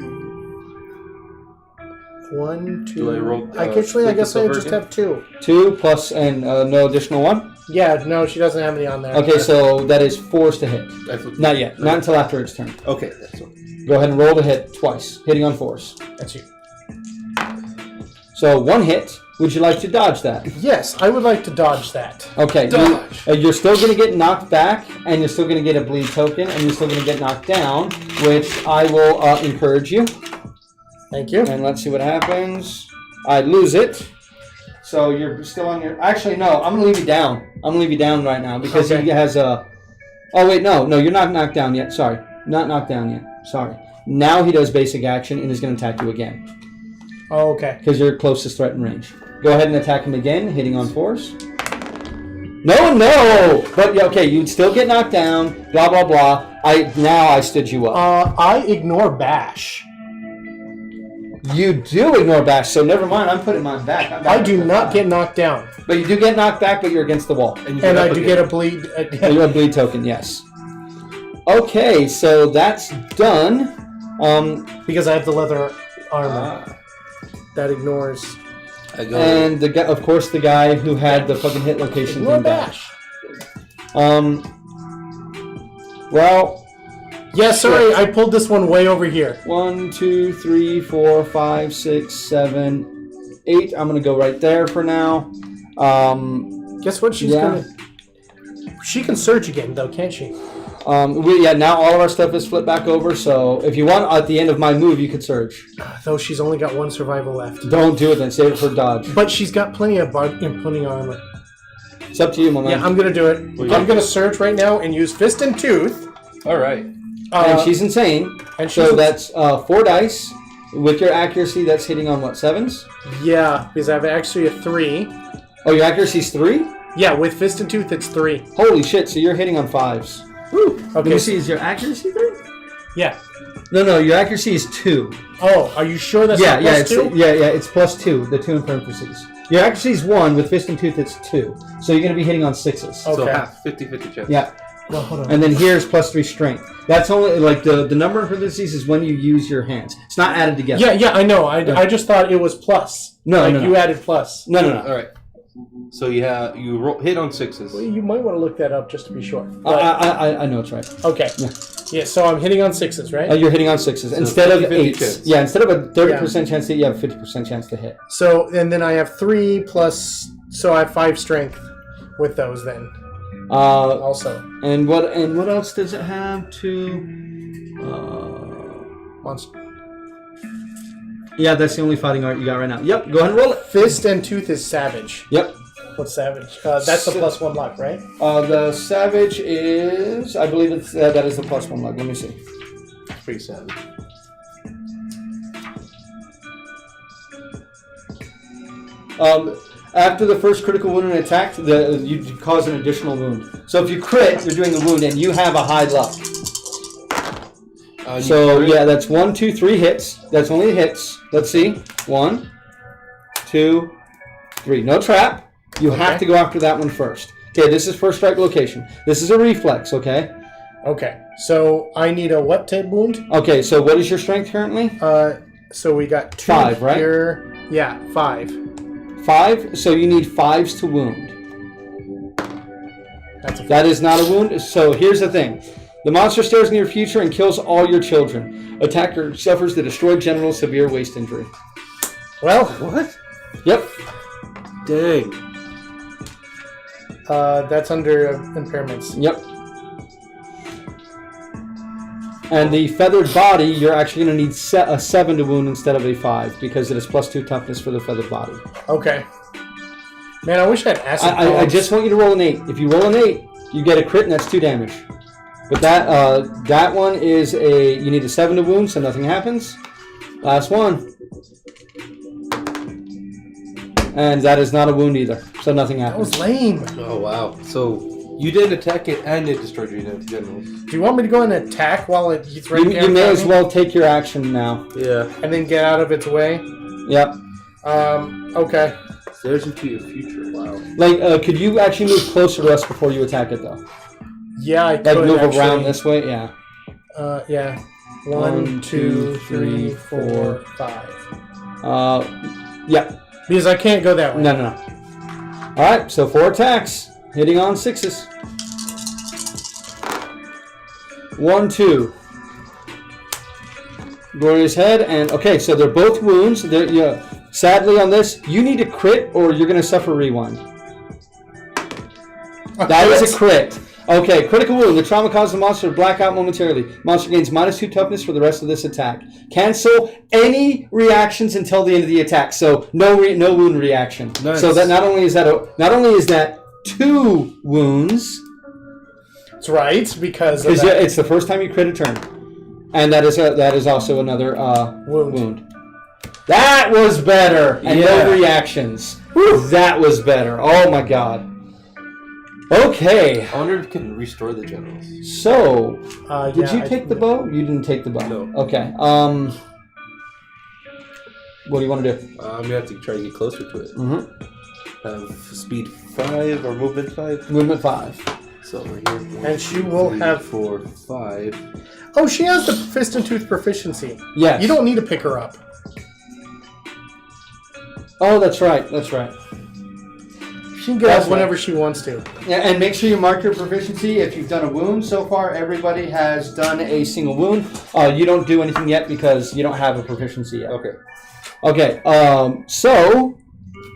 1, 2. Do I roll? Actually, I guess I just have 2. 2 plus and no additional 1. Yeah, no, she doesn't have any on there. Okay, so that is 4s to hit. Not yet. Not until after its turn. Okay, that's what. Go ahead and roll to hit twice, hitting on 4s. That's you. So 1 hit. Would you like to dodge that? Yes, I would like to dodge that. Okay. Dodge. You're still going to get knocked back, and you're still going to get a bleed token, and you're still going to get knocked down, which I will encourage you. Thank you. And let's see what happens. I lose it. So you're still on your... Actually, no. I'm going to leave you down. I'm going to leave you down right now because he has a... Oh, wait. No, you're not knocked down yet. Sorry. Not knocked down yet. Sorry. Now he does basic action and is going to attack you again. Oh, okay. Because you're closest threat in range. Go ahead and attack him again, hitting on 4s. No! But, yeah, okay, you'd still get knocked down, blah, blah, blah. Now I stood you up. I ignore bash. You do ignore bash, so never mind, I'm putting mine back. I do not get knocked down. But you do get knocked back, but you're against the wall. And I do get a bleed. You have a bleed token, yes. Okay, so that's done. Because I have the leather armor. That ignores. I go. And the guy, of course, the guy who had the fucking hit location Ignore thing back. bash. Well. Yeah, sorry, I pulled this one way over here. 1, 2, 3, 4, 5, 6, 7, 8. I'm gonna go right there for now. Guess what? She's gonna. She can surge again, though, can't she? Now all of our stuff is flipped back over. So if you want, at the end of my move, you could surge. Though she's only got 1 survival left. Don't do it then. Save it for dodge. But she's got plenty of plenty of armor. It's up to you, my man. Yeah, I'm gonna do it. I'm gonna surge right now and use Fist and Tooth. All right. And she's insane. And she's that's 4 dice. With your accuracy, that's hitting on what, 7s? Yeah, because I have actually a 3. Oh, your accuracy's 3? Yeah, with Fist and Tooth, it's 3. Holy shit, so you're hitting on 5s. Woo! Let Okay. me see, is your accuracy 3? Yeah. No, your accuracy is 2. Oh, are you sure that's not plus 2? It's plus 2, the 2 in parentheses. Your accuracy is 1, with Fist and Tooth it's 2. So you're going to be hitting on 6s. Okay. So half, 50-50 chance. Yeah. Well, hold on. And then here's plus 3 strength. That's only, like, the number in parentheses is when you use your hands. It's not added together. Yeah, I know. I just thought it was plus. No, no. You added plus. No. All right. So you hit on 6s. Well, you might want to look that up just to be sure. I know it's right. Okay. Yeah, so I'm hitting on 6s, right? You're hitting on 6s So instead of 50-50 8s. chance. Yeah, instead of a 30% chance to hit, you have a 50% chance to hit. So, and then I have 3 plus, so I have 5 strength with those then. Also. And what else does it have to? Monster. Yeah, that's the only fighting art you got right now. Yep, go ahead and roll it. Fist and Tooth is Savage. Yep. What's Savage? That's the plus 1 luck, right? The Savage is, I believe it's that is the plus 1 luck. Let me see. It's pretty savage. After the first critical wound and attack, you cause an additional wound. So if you crit, you're doing the wound, and you have a high luck. That's 1, 2, 3 hits. That's only hits. Let's see. 1, 2, 3. No trap. You have to go after that one first. Okay, this is first strike location. This is a reflex, okay? Okay. So I need a what type wound? Okay, so what is your strength currently? So we got 2 5, right? here. Yeah, 5. 5? So you need 5s to wound. That is not a wound. So here's the thing. The monster stares in your future and kills all your children. Attacker suffers the destroyed genital severe waist injury. Well, What? Yep. Dang. that's under impairments. Yep. And the feathered body, you're actually going to need a 7 to wound instead of a 5 because it is plus 2 toughness for the feathered body. Okay. Man, I wish I had acid. I just want you to roll an 8. If you roll an 8, you get a crit and that's 2 damage. But that one is you need a 7 to wound, so nothing happens. Last one. And that is not a wound either, so nothing That happens. was lame. Oh, wow. So you didn't attack it and it destroyed your generals. Do you want me to go and attack while he's right You may as well take your action now. Yeah. and then get out of its way? Yep. Okay. There's into your future. Wow. Like, could you actually move closer to us before you attack it, though? Yeah, I Like, could move actually. around this way? Yeah. Yeah. 1, 2, 3, 4, 5. Yeah. Because I can't go that way. No. Alright, so 4 attacks. Hitting on 6s. 1, 2. Glorious head, and okay, so they're both wounds. Sadly on this, you need to crit or you're going to suffer rewind. That is a crit. Okay, critical wound. The trauma causes the monster to black out momentarily. Monster gains -2 toughness for the rest of this attack. Cancel any reactions until the end of the attack. So no wound reaction. Nice. So that not only is that 2 wounds. That's right, because of Because that it's the first time you crit a turn, and that is also another wound. That was better, and no reactions. That was better. Oh my god. Okay. I wonder if it can restore the generals. So, did you I take the bow? You didn't take the bow. No. Okay. What do you want to do? I'm gonna have to try to get closer to it. Mm-hmm. Have speed 5 or movement 5. Movement 5. So we're here. 1, And she 2, will 3, have 4, 5. Oh, she has the Fist and Tooth proficiency. Yes. You don't need to pick her up. Oh, that's right. That's right. She can get That's up whenever she wants to. Yeah, and make sure you mark your proficiency if you've done a wound. So far, everybody has done a single wound. You don't do anything yet because you don't have a proficiency yet. Okay. Okay. So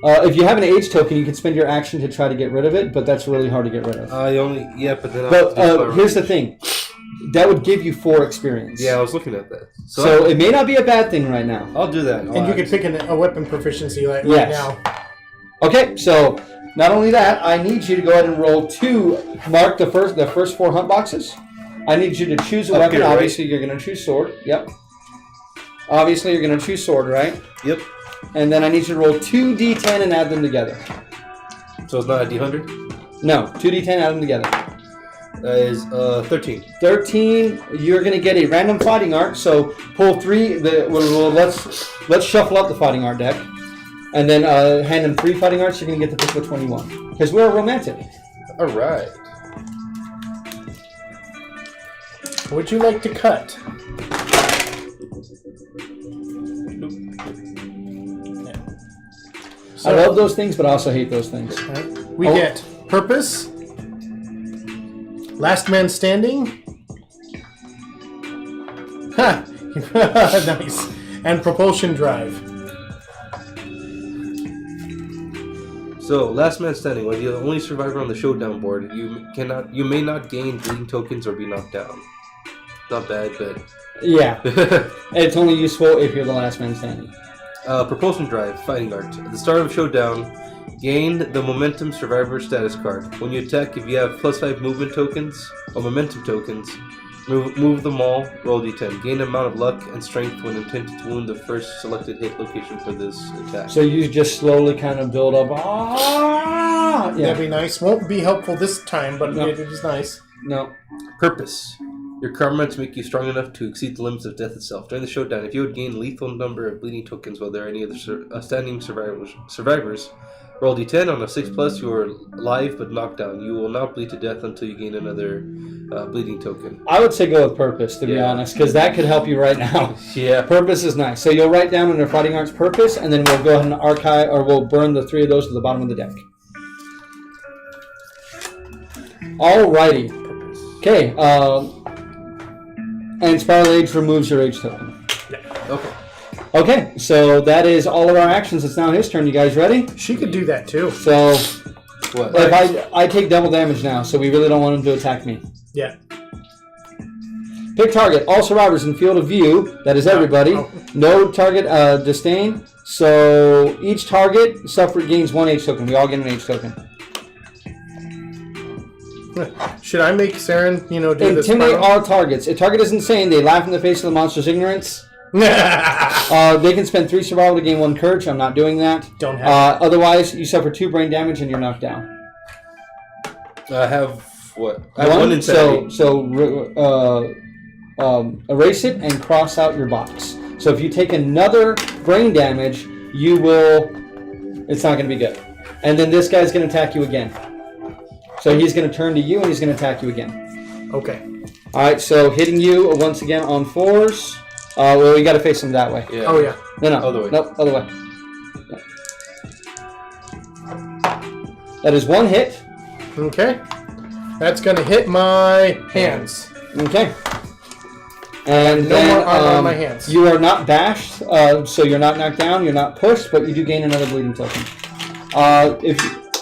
if you have an age token, you can spend your action to try to get rid of it, but that's really hard to get rid of. But then. But here's the thing. That would give you 4 experience. Yeah, I was looking at that. So it may not be a bad thing right now. I'll do that. And you can pick a weapon proficiency right now. Okay, so not only that, I need you to go ahead and roll 2. Mark the first 4 hunt boxes. I need you to choose a weapon. Here, right? Obviously, you're going to choose sword. Yep. Obviously, you're going to choose sword, right? Yep. And then I need you to roll 2d10 and add them together. So it's not a d100? No, 2d10, add them together. That is 13. 13. You're going to get a random fighting art. So pull 3. Let's shuffle up the fighting art deck, and then hand them 3 fighting arts. You're going to get the pick of 21 because we're romantic. All right. Would you like to cut? I love those things, but I also hate those things. We get purpose, last man standing, ha, nice, and propulsion drive. So, last man standing. When you're the only survivor on the showdown board, you may not gain bleeding tokens or be knocked down. Not bad, but yeah, it's only useful if you're the last man standing. Propulsion drive, fighting art. At the start of showdown, gain the momentum survivor status card. When you attack, if you have +5 movement tokens or momentum tokens, move them all. Roll d10. Gain amount of luck and strength when intended to wound the first selected hit location for this attack. So you just slowly kind of build up. Yeah. That'd be nice. Won't be helpful this time, but it is nice. No. Purpose. Your karma to make you strong enough to exceed the limits of death itself. During the showdown, if you would gain lethal number of bleeding tokens while there are any other standing survivors, roll d10. On a 6+, you are alive but knocked down. You will not bleed to death until you gain another bleeding token. I would say go with purpose, to be honest, because that could help you right now. Yeah. Purpose is nice. So you'll write down under fighting arts purpose, and then we'll go ahead and archive, or we'll burn the 3 of those to the bottom of the deck. Alrighty. Okay. And Spiral Age removes your age token. Okay. Okay, so that is all of our actions. It's now his turn. You guys ready? She could do that too. So, What? if I take double damage now, so we really don't want him to attack me. Yeah. Pick target. All survivors in field of view. That is everybody. Oh. No target disdain. So each target gains 1 age token. We all get an age token. Should I make Saren, do this? Intimidate all targets. If target is insane, they laugh in the face of the monster's ignorance. They can spend 3 survival to gain 1 courage. I'm not doing that. Don't have Otherwise, you suffer 2 brain damage and you're knocked down. I have what? I have 1 insanity. Erase it and cross out your box. So if you take another brain damage, you will. It's not going to be good. And then this guy's going to attack you again. So he's going to turn to you and he's going to attack you again. Okay. All right. So hitting you once again on 4s. Well, we got to face him that way. Yeah. Oh yeah. No. Other way. Nope. Other way. Yeah. That is 1 hit. Okay. That's gonna hit my hands. Okay. And No then, more armor on my hands. You are not bashed, so you're not knocked down. You're not pushed, but you do gain another bleeding token.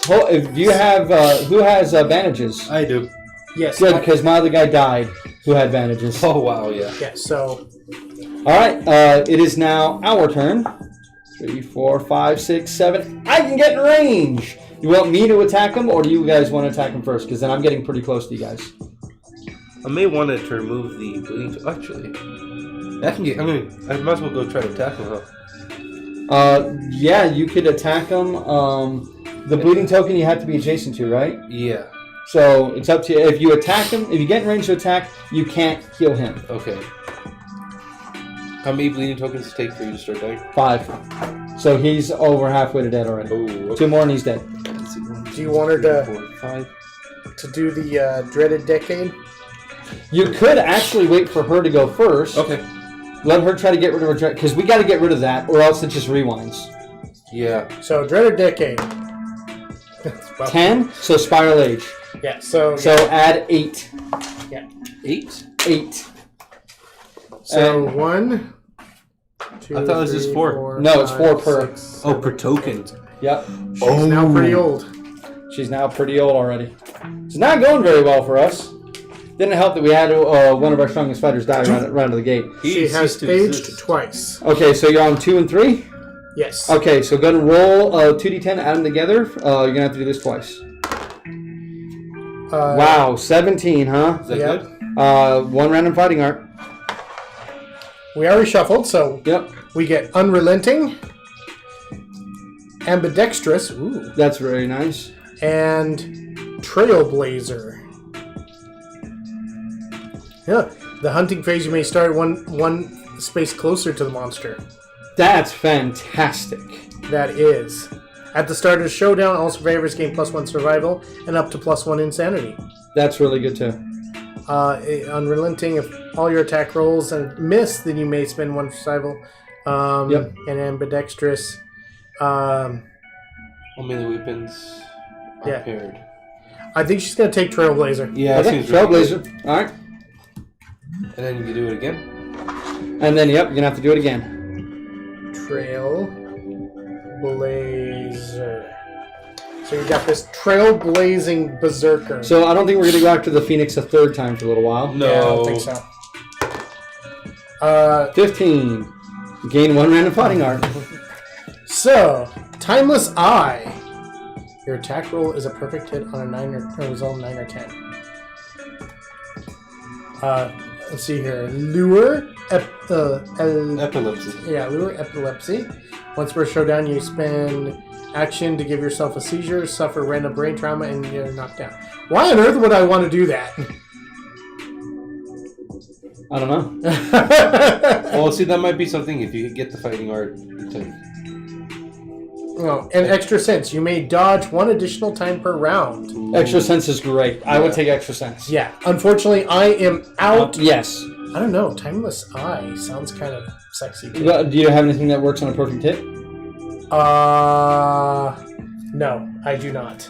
If you have, who has bandages? I do. Yes. Good, because my other guy died who had bandages. Oh wow, yeah. Yeah. So. All right, it is now our turn. 3, 4, 5, 6, 7. I can get in range. You want me to attack him, or do you guys want to attack him first? Because then I'm getting pretty close to you guys. I may want to remove the bleeding. Actually, I might as well go try to attack him. Huh? Yeah, you could attack him. The bleeding token you have to be adjacent to, right? Yeah. So it's up to you. If you attack him, if you get in range to attack, you can't heal him. Okay. How many bleeding tokens to take for you to start dying? 5. So he's over halfway to dead already. Oh, okay. 2 more and he's dead. Do you want her to 4, 5. to do the dreaded decade? You could actually wait for her to go first. Okay. Let her try to get rid of her, because we got to get rid of that, or else it just rewinds. Yeah. So Dreaded Decade. Well, 10. So Spiral Age. Yeah. So add 8. yeah. 8? 8. So And- 1, 2, I thought it was just 4. 4 No, it's 4 5, per. 6, Oh, per token. Yep. She's now pretty old. She's now pretty old already. It's not going very well for us. Didn't help that we had one of our strongest fighters die right out of the gate. She has aged twice. Okay, so you're on 2 and 3? Yes. Okay, so go and roll 2d10, add them together. You're going to have to do this twice. Wow, 17, huh? Is that Yeah. good? 1 random fighting art. We already shuffled, so Yep, we get Unrelenting, Ambidextrous, ooh, that's very nice. and Trailblazer. Yeah, the hunting phase you may start one space closer to the monster. That's fantastic. That is. At the start of the showdown, all survivors gain +1 survival and up to +1 insanity. That's really good too. Unrelenting, if all your attack rolls and miss, then you may spend 1 survival. Yep. And Ambidextrous. All melee weapons are Yeah. paired. I think she's going to take Trailblazer. Yeah, Okay, it seems really good. Trailblazer. All right. And then you can do it again. And then, yep, you're going to have to do it again. Trailblazer. So you got this trailblazing berserker. So I don't think we're going to go after the Phoenix a third time for a little while. No. Yeah, I don't think so. 15. Gain 1 random fighting art. So, Timeless Eye. Your attack roll is a perfect hit on a 9 or result 9 or 10. Let's see here. Lure Epilepsy. Yeah, Lure Epilepsy. Once per showdown, you spend action to give yourself a seizure, suffer random brain trauma, and you're knocked down. Why on earth would I want to do that? I don't know. Well, see, that might be something if you get the fighting art. You take. Oh, and extra sense. You may dodge 1 additional time per round. Extra sense is great. I would take extra sense. Yeah, unfortunately, I am out. Yes. I don't know. Timeless Eye sounds kind of sexy. Too. Well, do you have anything that works on a perfect hit? No, I do not.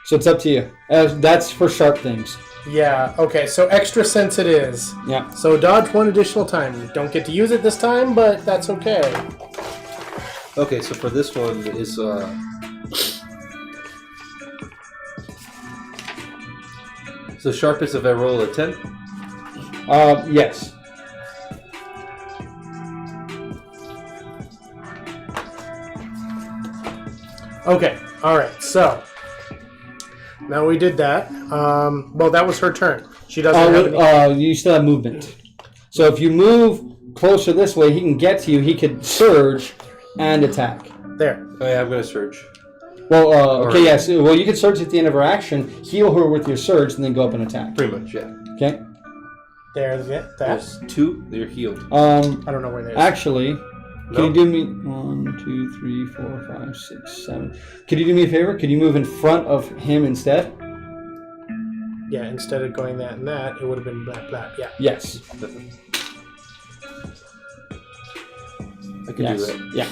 So it's up to you. That's for sharp things. Yeah, okay, so extra sense it is. Yeah. So dodge 1 additional time. You don't get to use it this time, but that's okay. Okay, so for this one is so sharpest if I roll a 10. Yes. Okay, alright, so now we did that. Well, that was her turn. She doesn't have any... You still have movement. So if you move closer this way, he can get to you. He could surge and attack. There. Oh yeah, I'm gonna surge. Well, okay, yes. Well, you can surge at the end of her action, heal her with your surge, and then go up and attack. Pretty much, yeah. Okay. There's it. That. There's 2. They're healed. I don't know where that is. Actually, can you do me 1, 2, 3, 4, 5, 6, 7? Could you do me a favor? Could you move in front of him instead? Yeah, instead of going that and that, it would have been blah, blah. Yeah. Yes. I can Yes. do that. Yeah.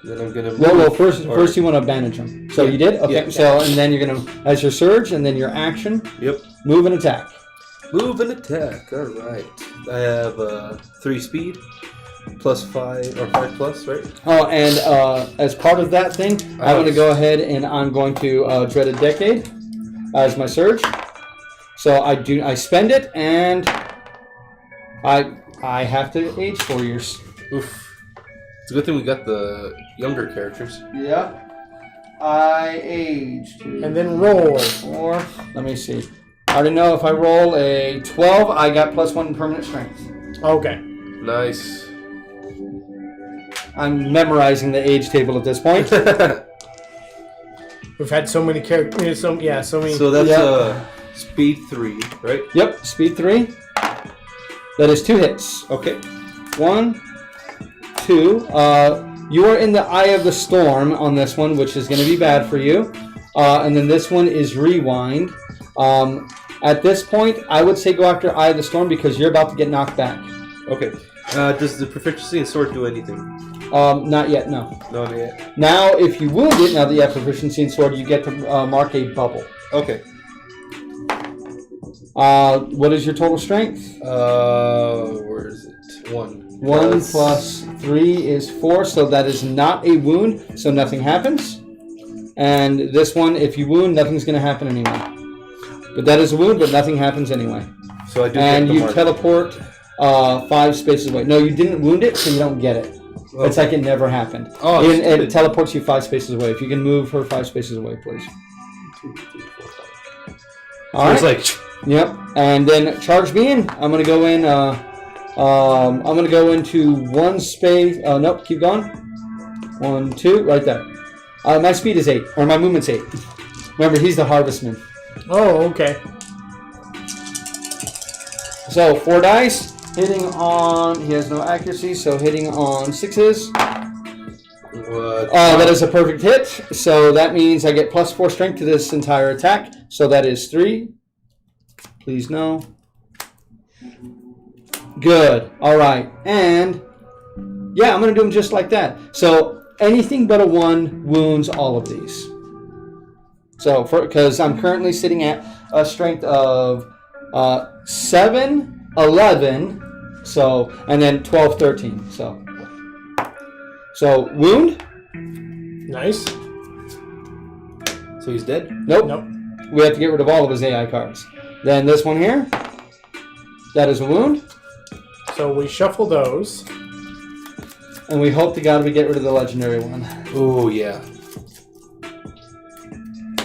Then I'm gonna. Well, first you want to bandage him. So you did? Okay. Yeah. So and then you're gonna as your surge and then your action. Yep. Move and attack. Move and attack. All right. I have 3 speed, +5 or 5+, right? Oh, and as part of that thing, I'm going to go ahead and I'm going to Dreaded Decade as my surge. So I spend it and I have to age 4 years. Oof. It's a good thing we got the younger characters. Yeah. I age 2. And then roll. 4. Let me see. I already know if I roll a 12, I got +1 permanent strength. Okay. Nice. I'm memorizing the age table at this point. We've had so many characters. So many. So that's speed 3, right? Yep, speed 3. That is 2 hits. Okay. 1, 2. You are in the eye of the storm on this one, which is going to be bad for you. And then this one is rewind. At this point, I would say go after Eye of the Storm because you're about to get knocked back. Okay. Does the proficiency in sword do anything? Not yet, no. Not yet. Now, if you wound it, now that you have proficiency in sword, you get to mark a bubble. Okay. What is your total strength? Where is it? 1. 1 plus 3 is 4, so that is not a wound, so nothing happens. And this one, if you wound, nothing's going to happen anyway. But that is a wound, but nothing happens anyway. So I do and get the you mark. teleport 5 spaces away. No, you didn't wound it, so you don't get it. Oh. It's like it never happened. Oh, it teleports you 5 spaces away. If you can move her 5 spaces away, please. 2, 3, 4, 5. All right. So it's like... Yep. And then charge me in. I'm gonna go in. I'm gonna go into 1 space. Nope. Keep going. 1, 2. Right there. My speed is 8, or my movement's 8. Remember, he's the harvestman. Oh, okay. So 4 dice. Hitting on. He has no accuracy, so hitting on 6s. What? That is a perfect hit. So that means I get plus 4 strength to this entire attack. So that is 3. Please no. Good. All right. And yeah, I'm going to do them just like that. So anything but a 1 wounds all of these. So because I'm currently sitting at a strength of 7, 11, so, and then 12, 13. So wound. Nice. So he's dead? Nope. Nope. We have to get rid of all of his AI cards. Then this one here. That is a wound. So we shuffle those. And we hope to God we get rid of the legendary one. Oh, yeah.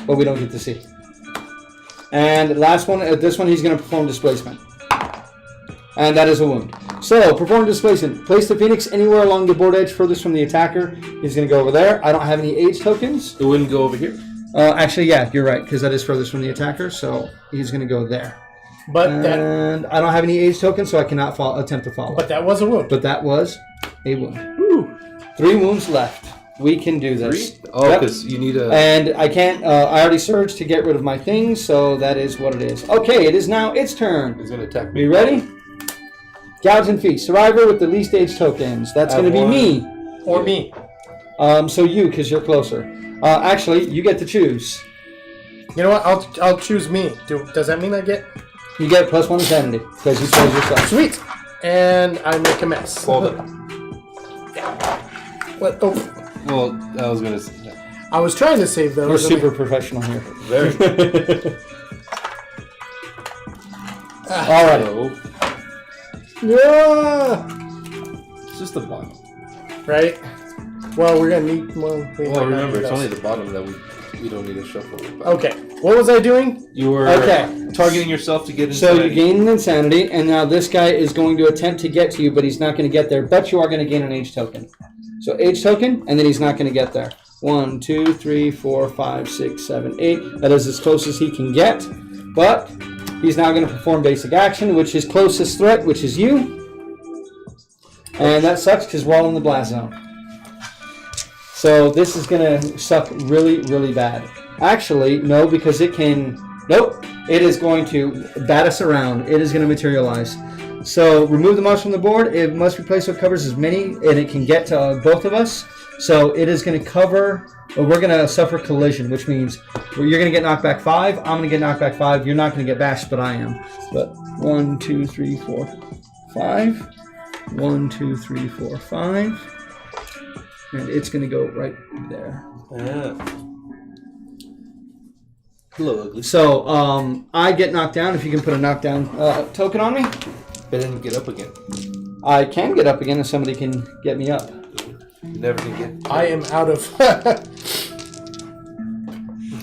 But we don't get to see. And last one, this one he's going to perform displacement. And that is a wound. So, perform displacement. Place the Phoenix anywhere along the board edge furthest from the attacker. He's going to go over there. I don't have any age tokens. It wouldn't go over here? Actually, yeah, you're right, because that is furthest from the attacker, so he's going to go there. But and I don't have any age tokens, so I cannot attempt to follow. But that was a wound. But that was a wound. Woo. 3 wounds left. We can do this. 3? Oh, because you need a... And I can't... I already surged to get rid of my things, so that is what it is. Okay, it is now its turn. He's going to attack me. Are you ready? Gouge and Feast. Survivor with the least age tokens. That's going to be me. Or me. So you, because you're closer. Actually, you get to choose. You know what? I'll choose me. Does that mean I get... You get +1 insanity, because you chose yourself. Sweet. And I make a mess. Hold it. What? Oh. Well, I was going to... I was trying to save those. We're super professional here. Very. All right. So, Yeah. it's just the bottom. Right? Well, we're going to need one. Well, remember, it's only the bottom that we don't need to shuffle. Okay. What was I doing? You were targeting yourself to get So insanity. you gain an insanity, and now this guy is going to attempt to get to you, but he's not going to get there. But you are going to gain an age token. So age token, and then he's not going to get there. 1, 2, 3, 4, 5, 6, 7, 8. That is as close as he can get. But he's now going to perform basic action, which is closest threat, which is you. And that sucks because we're all in the blast zone. So this is going to suck really, really bad. Actually, no, because it can... Nope. It is going to bat us around. It is going to materialize. So remove the mouse from the board. It must replace what covers as many, and it can get to both of us. So it is going to cover... Well, we're going to suffer collision, which means you're going to get knocked back 5. I'm going to get knocked back 5. You're not going to get bashed, but I am. But 1, 2, 3, 4, 5. 1, 2, 3, 4, 5. And it's going to go right there. Yeah. Hello, ugly. So, I get knocked down. If you can put a knockdown token on me. But then get up again. I can get up again if somebody can get me up. You never can get... I am out of...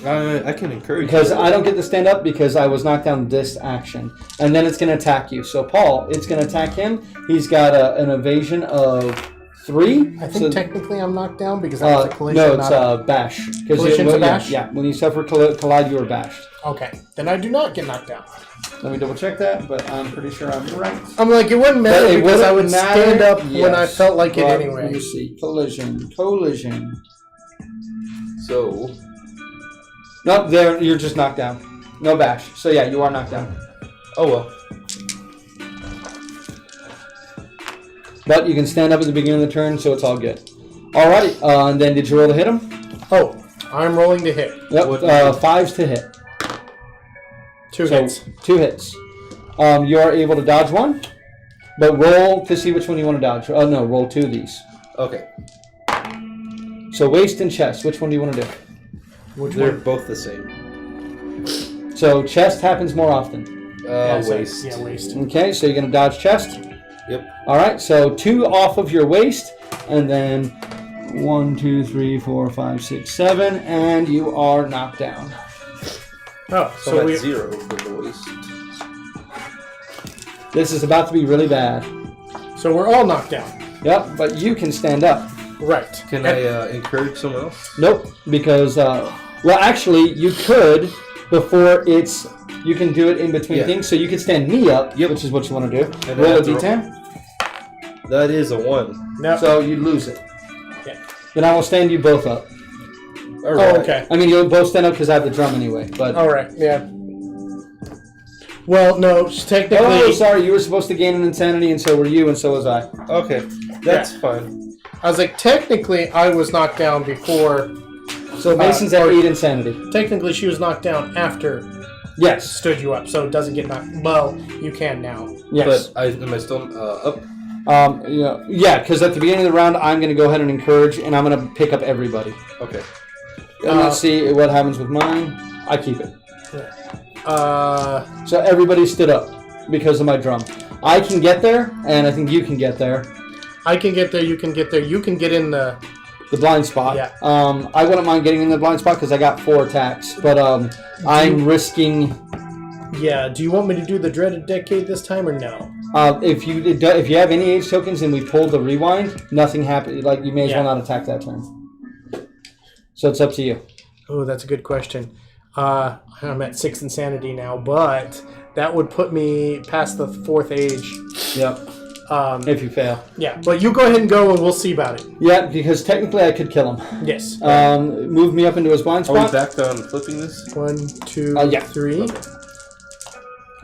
I can encourage Because you. I don't get to stand up because I was knocked down this action. And then it's going to attack you. So, Paul, it's going to attack him. He's got an evasion of 3. I think technically I'm knocked down because I was a collision. No, it's bash. Collision's a bash? Yeah, when you suffer collide, you are bashed. Okay. Then I do not get knocked down. Let me double check that, but I'm pretty sure I'm right. I'm like, it wouldn't matter It because I wouldn't would stand matter. up when I Yes. felt like it But anyway. Let me see. Collision. So... Nope, there you're just knocked down. No bash. So yeah, you are knocked down. Oh, well. But you can stand up at the beginning of the turn, so it's all good. Alrighty, and then did you roll to hit him? Oh, I'm rolling to hit. Yep, 5s to hit. 2 hits. 2 hits. You are able to dodge one, but roll to see which one you want to dodge. Oh, no, roll 2 of these. Okay. So waist and chest, which one do you want to do? They're both the same. So chest happens more often. Waist. Yeah, waist. Okay, so you're going to dodge chest? Yep. Alright, so 2 off of your waist, and then 1, 2, 3, 4, 5, 6, 7, and you are knocked down. Oh, So I'm at 0 for the waist. This is about to be really bad. So we're all knocked down. Yep, but you can stand up. Right. Can I encourage someone else? Nope, because, well, actually, you could before it's, you can do it in between things, so you can stand me up, which is what you want to do. And roll a d10. That is a 1. No. So you lose it. Yeah. Then I will stand you both up. Oh, okay. I mean, you'll both stand up because I have the drum anyway, but... All right, yeah. Well, no, technically... Oh, sorry, you were supposed to gain an insanity, and so were you, and so was I. Okay, that's fine. I was like, technically, I was knocked down before... So Mason's at 8 insanity. Technically, she was knocked down after... Yes. Stood you up, so it doesn't get knocked... Well, you can now. Yes. But am I still up? Yeah, because at the beginning of the round, I'm going to go ahead and encourage, and I'm going to pick up everybody. Okay. And let's see what happens with mine. I keep it. Yeah. So everybody stood up because of my drum. I can get there, and I think you can get there. I can get there, you can get there. You can get in the blind spot. Yeah. I wouldn't mind getting in the blind spot because I got 4 attacks, but I'm risking... Yeah, do you want me to do the Dreaded Decade this time, or no? If you have any age tokens and we pull the rewind, nothing happens. Like, you may as well not attack that turn. So it's up to you. Oh, that's a good question. I'm at 6 insanity now, but that would put me past the 4th age. Yep. If you fail. Yeah, but you go ahead and go, and we'll see about it. Yeah, because technically I could kill him. Yes. Move me up into his blind spot. Are we back on flipping this? 1, 2, 3. Okay.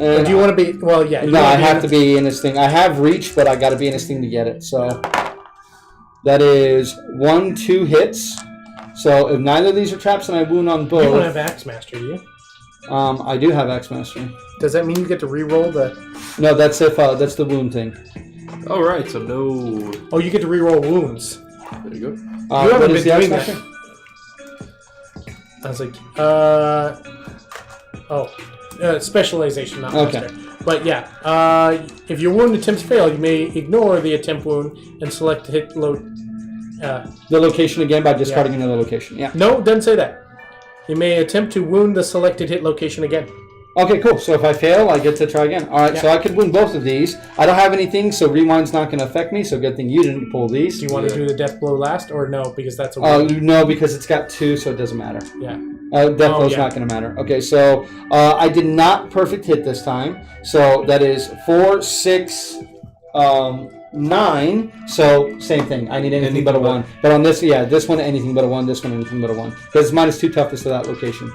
And do you want to be... Well, yeah. No, I have to be in this thing. I have reach, but I got to be in this thing to get it. So that is 1, 2 hits. So if neither of these are traps, and I wound on both. You don't have Axe Master, do you? I do have Axe Master. Does that mean you get to re-roll the... No, that's if that's the wound thing. All right, so no... Oh, you get to re-roll wounds. There you go. You haven't been doing that. I was like, specialization, not master. But yeah, if your wound attempts fail, you may ignore the attempt wound and select hit load. The location again by discarding another location. Yeah. No, it doesn't say that. You may attempt to wound the selected hit location again. Okay, cool. So if I fail, I get to try again. All right, so I could wound both of these. I don't have anything, so rewind's not going to affect me, so good thing you didn't pull these. Do you want to do the death blow last, or no, because that's a wound? No, because it's got 2, so it doesn't matter. Yeah. Death blow's not going to matter. Okay, so I did not perfect hit this time. So that is 4, 6, 9. So same thing. I need anything but a 1. But on this, this one, anything but a 1. This one, anything but a 1. Because it's -2 toughness to that location.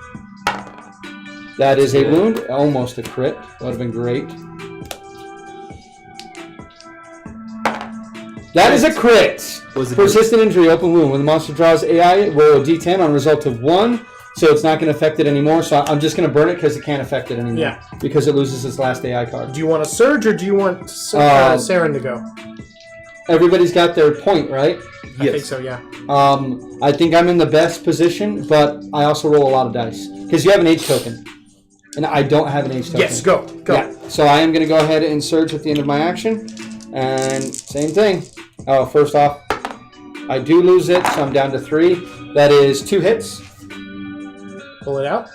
That is a wound. Almost a crit. That would have been great. That is a crit! Persistent injury, open wound. When the monster draws AI, roll a d10 on a result of 1. So it's not going to affect it anymore. So I'm just going to burn it because it can't affect it anymore. Yeah. Because it loses its last AI card. Do you want to surge, or do you want Saren to go? Everybody's got their point, right? Yes. I think so, yeah. I think I'm in the best position, but I also roll a lot of dice. Because you have an H token. And I don't have an H token. Yes, go. Yeah. So I am going to go ahead and surge at the end of my action. And same thing. Oh, first off, I do lose it, so I'm down to 3. That is 2 hits. Pull it out.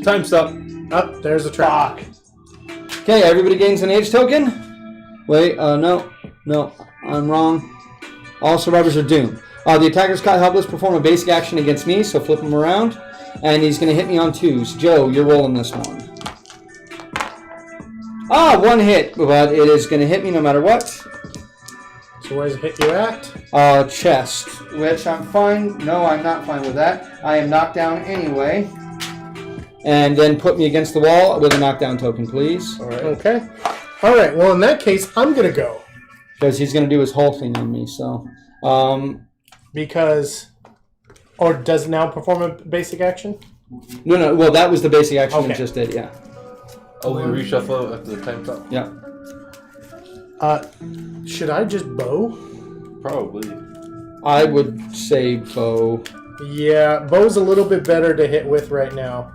Time stop. Oh, there's a trap. Okay, everybody gains an H token. Wait, no, I'm wrong. All survivors are doomed. The attacker's caught helpless. Perform a basic action against me, so flip him around. And he's going to hit me on 2s. Joe, you're rolling this one. 1 hit, but it is going to hit me no matter what. So where's it hit you at? Chest, which I'm fine. No, I'm not fine with that. I am knocked down anyway. And then put me against the wall with a knockdown token, please. All right. Okay. All right. Well, in that case, I'm going to go. Because he's going to do his whole thing on me, so... because... Or does it now perform a basic action? No. Well, that was the basic action Okay. it just did, yeah. Oh, we reshuffle after the time stop? Yeah. Should I just bow? Probably. I would say bow. Yeah, bow's a little bit better to hit with right now.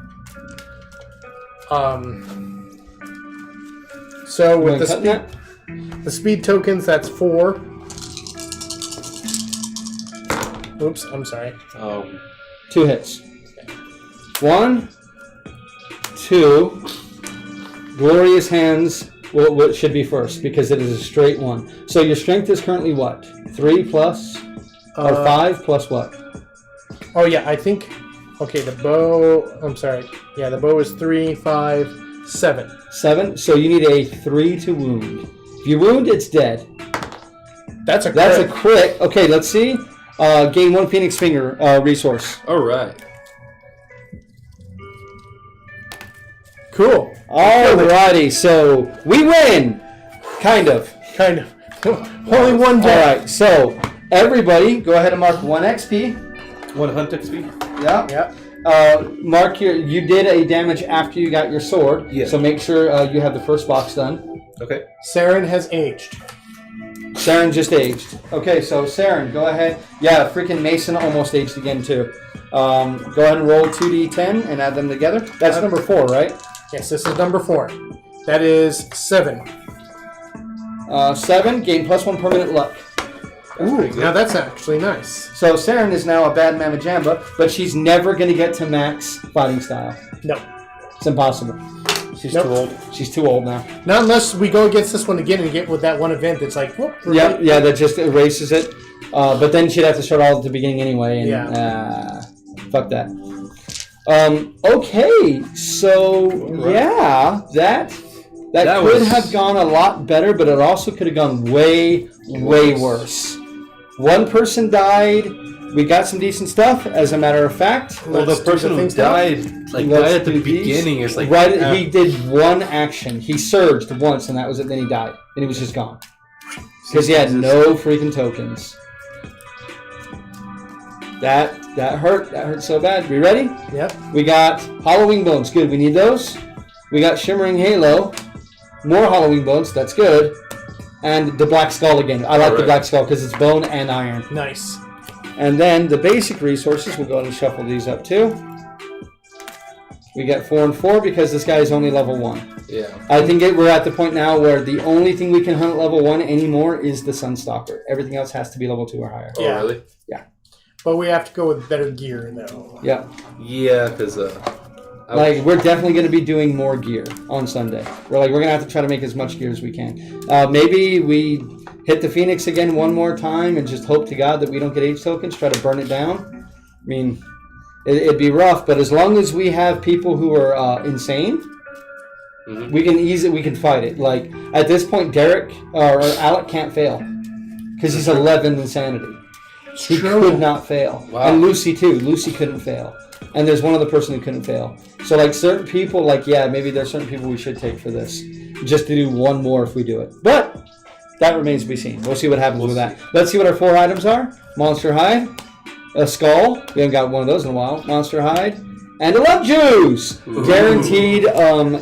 So with the speed tokens, that's 4. Oops, I'm sorry. 2 hits. 1, 2. Glorious Hands. Well, what should be first because it is a straight 1. So your strength is currently what? 3 plus or 5 plus what? Oh yeah, I think. Okay, the bow. I'm sorry. Yeah, the bow is 3, 5, 7. 7. So you need a 3 to wound. If you wound, it's dead. That's a crit. That's a crit. Okay, let's see. Gain 1 Phoenix Finger resource. All right. Cool. Alrighty, so we win. Kind of. Kind of. Only one All death. right, so everybody, go ahead and mark 1 XP. 1 hunt XP? Yeah. Yeah. Mark you did a damage after you got your sword. Yeah. So make sure you have the first box done. Okay. Saren has aged. Saren just aged. Okay, so Saren, go ahead. Yeah, freaking Mason almost aged again too. Go ahead and roll 2d10 and add them together. That's number 4, right? Yes, this is number 4. That is 7. 7, gain +1 permanent luck. Ooh, now that's actually nice. So Saren is now a bad Mama Jamba, but she's never going to get to max fighting style. No. It's impossible. She's Nope. too old. She's too old now. Not unless we go against this one again and get with that one event that's like, whoop. Yeah, that just erases it. But then she'd have to start all at the beginning anyway, and fuck that. Okay, so yeah, that could have gone a lot better, but it also could have gone way worse. One person died. We got some decent stuff, as a matter of fact. Well, the person who died, died at the beginning is like... Right, he did one action. He surged once, and that was it. Then he died. And he was just gone. Because he had no freaking tokens. That hurt. That hurt so bad. We ready? Yep. We got Hollowing Bones. Good. We need those. We got Shimmering Halo. More Hollowing Bones. That's good. And the Black Skull again. I like the Black Skull because it's bone and iron. Nice. And then the basic resources, we'll go ahead and shuffle these up too. We got 4 and 4 because this guy is only level 1. Yeah. I think we're at the point now where the only thing we can hunt at level 1 anymore is the Sunstalker. Everything else has to be level 2 or higher. Oh, Yeah. really? Yeah. But we have to go with better gear, though. Yeah. Yeah, because... we're definitely going to be doing more gear on Sunday. We're going to have to try to make as much gear as we can. Maybe we hit the Phoenix again one more time and just hope to God that we don't get age tokens, try to burn it down. I mean, it'd be rough, but as long as we have people who are insane, we can fight it. Like, at this point, Derek or Alec can't fail because he's 11 insanity. He could not fail. Wow. And Lucy, too. Lucy couldn't fail. And there's one other person who couldn't fail. So, certain people, maybe there's certain people we should take for this. Just to do one more if we do it. But that remains to be seen. We'll see what happens with that. Let's see what our 4 items are. Monster Hide. A Skull. We haven't got one of those in a while. Monster Hide. And a Love Juice! Ooh. Guaranteed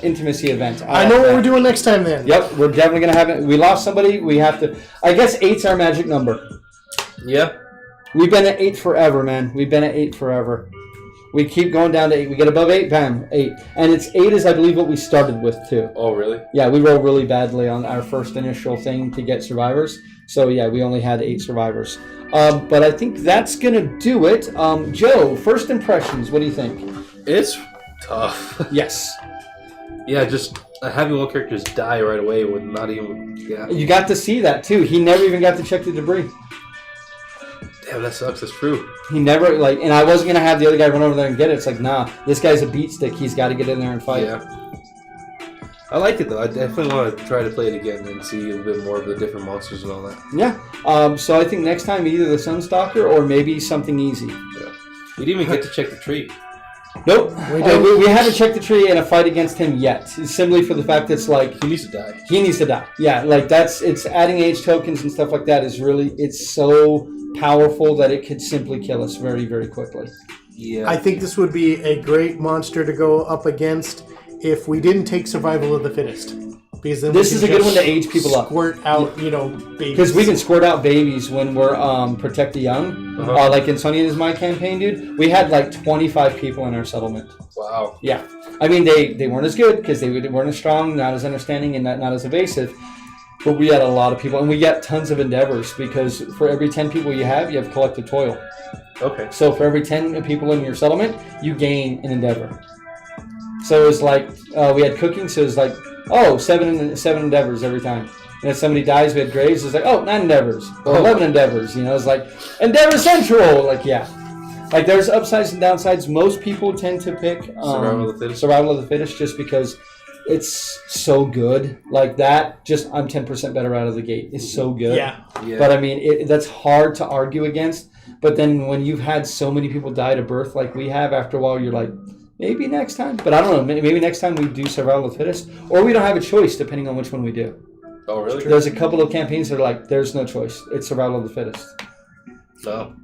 intimacy event. I know what we're doing next time, then. Yep, we're definitely going to have it. We lost somebody. We have to... I guess 8's our magic number. Yeah. We've been at 8 forever, man. We've been at 8 forever. We keep going down to 8. We get above 8, bam, 8. And it's 8 is, I believe, what we started with, too. Oh, really? Yeah, we rolled really badly on our first initial thing to get survivors. So, yeah, we only had 8 survivors. But I think that's going to do it. Joe, first impressions, what do you think? It's tough. Yes. Yeah, just having one character just die right away with not even... Yeah. You got to see that, too. He never even got to check the debris. Damn, that sucks. That's true. He never, and I wasn't going to have the other guy run over there and get it. It's like, nah, this guy's a beat stick. He's got to get in there and fight. Yeah. I like it, though. I definitely want to try to play it again and see a bit more of the different monsters and all that. Yeah. So I think next time either the Sunstalker or maybe something easy. Yeah. We didn't even get to check the tree. Nope. We We haven't checked the tree in a fight against him yet. Simply for the fact that it's like He needs to die. he needs to die. Yeah, like it's adding age tokens and stuff like that is really it's so powerful that it could simply kill us very, very quickly. Yeah. I think this would be a great monster to go up against if we didn't take survival of the fittest. Because then This we is can a good just one to age people up. Squirt out, babies. Because we can squirt out babies when we're protect the young. Uh-huh. Like in Sonny and His My campaign, dude, we had like 25 people in our settlement. Wow. Yeah. I mean, they weren't as good because they weren't as strong, not as understanding, and not as evasive. But we had a lot of people, and we got tons of endeavors because for every 10 people you have collective toil. Okay. So for every 10 people in your settlement, you gain an endeavor. So it was like, we had cooking, so it was like, seven endeavors every time. And if somebody dies, we had graves, it's like, 9 endeavors. Or 11 endeavors, it's like, Endeavor Central! Like, yeah. Like, there's upsides and downsides. Most people tend to pick Survival of the Fittest. Survival of the Fittest just because it's so good. Like that, I'm 10% better out of the gate. It's so good. Yeah. But I mean, that's hard to argue against. But then when you've had so many people die to birth like we have, after a while you're like, maybe next time. But I don't know. Maybe next time we do Survival of the Fittest. Or we don't have a choice depending on which one we do. Oh, really? There's a couple of campaigns that are like, there's no choice. It's Survival of the Fittest. No.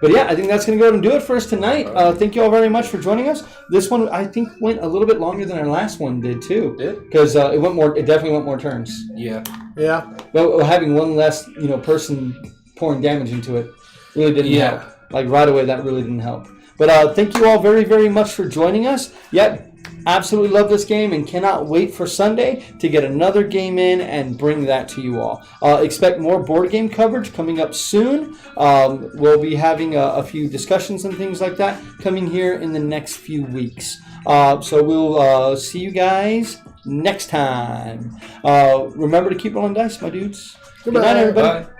But yeah, I think that's going to go ahead and do it for us tonight. Thank you all very much for joining us. This one, I think, went a little bit longer than our last one did, too. Did? Because it definitely went more turns. Yeah. Yeah. But having one less, person pouring damage into it really didn't help. Like right away, that really didn't help. But thank you all very, very much for joining us. Yeah, absolutely love this game and cannot wait for Sunday to get another game in and bring that to you all. Expect more board game coverage coming up soon. We'll be having a few discussions and things like that coming here in the next few weeks. So we'll see you guys next time. Remember to keep rolling dice, my dudes. Goodbye. Good night, everybody. Bye.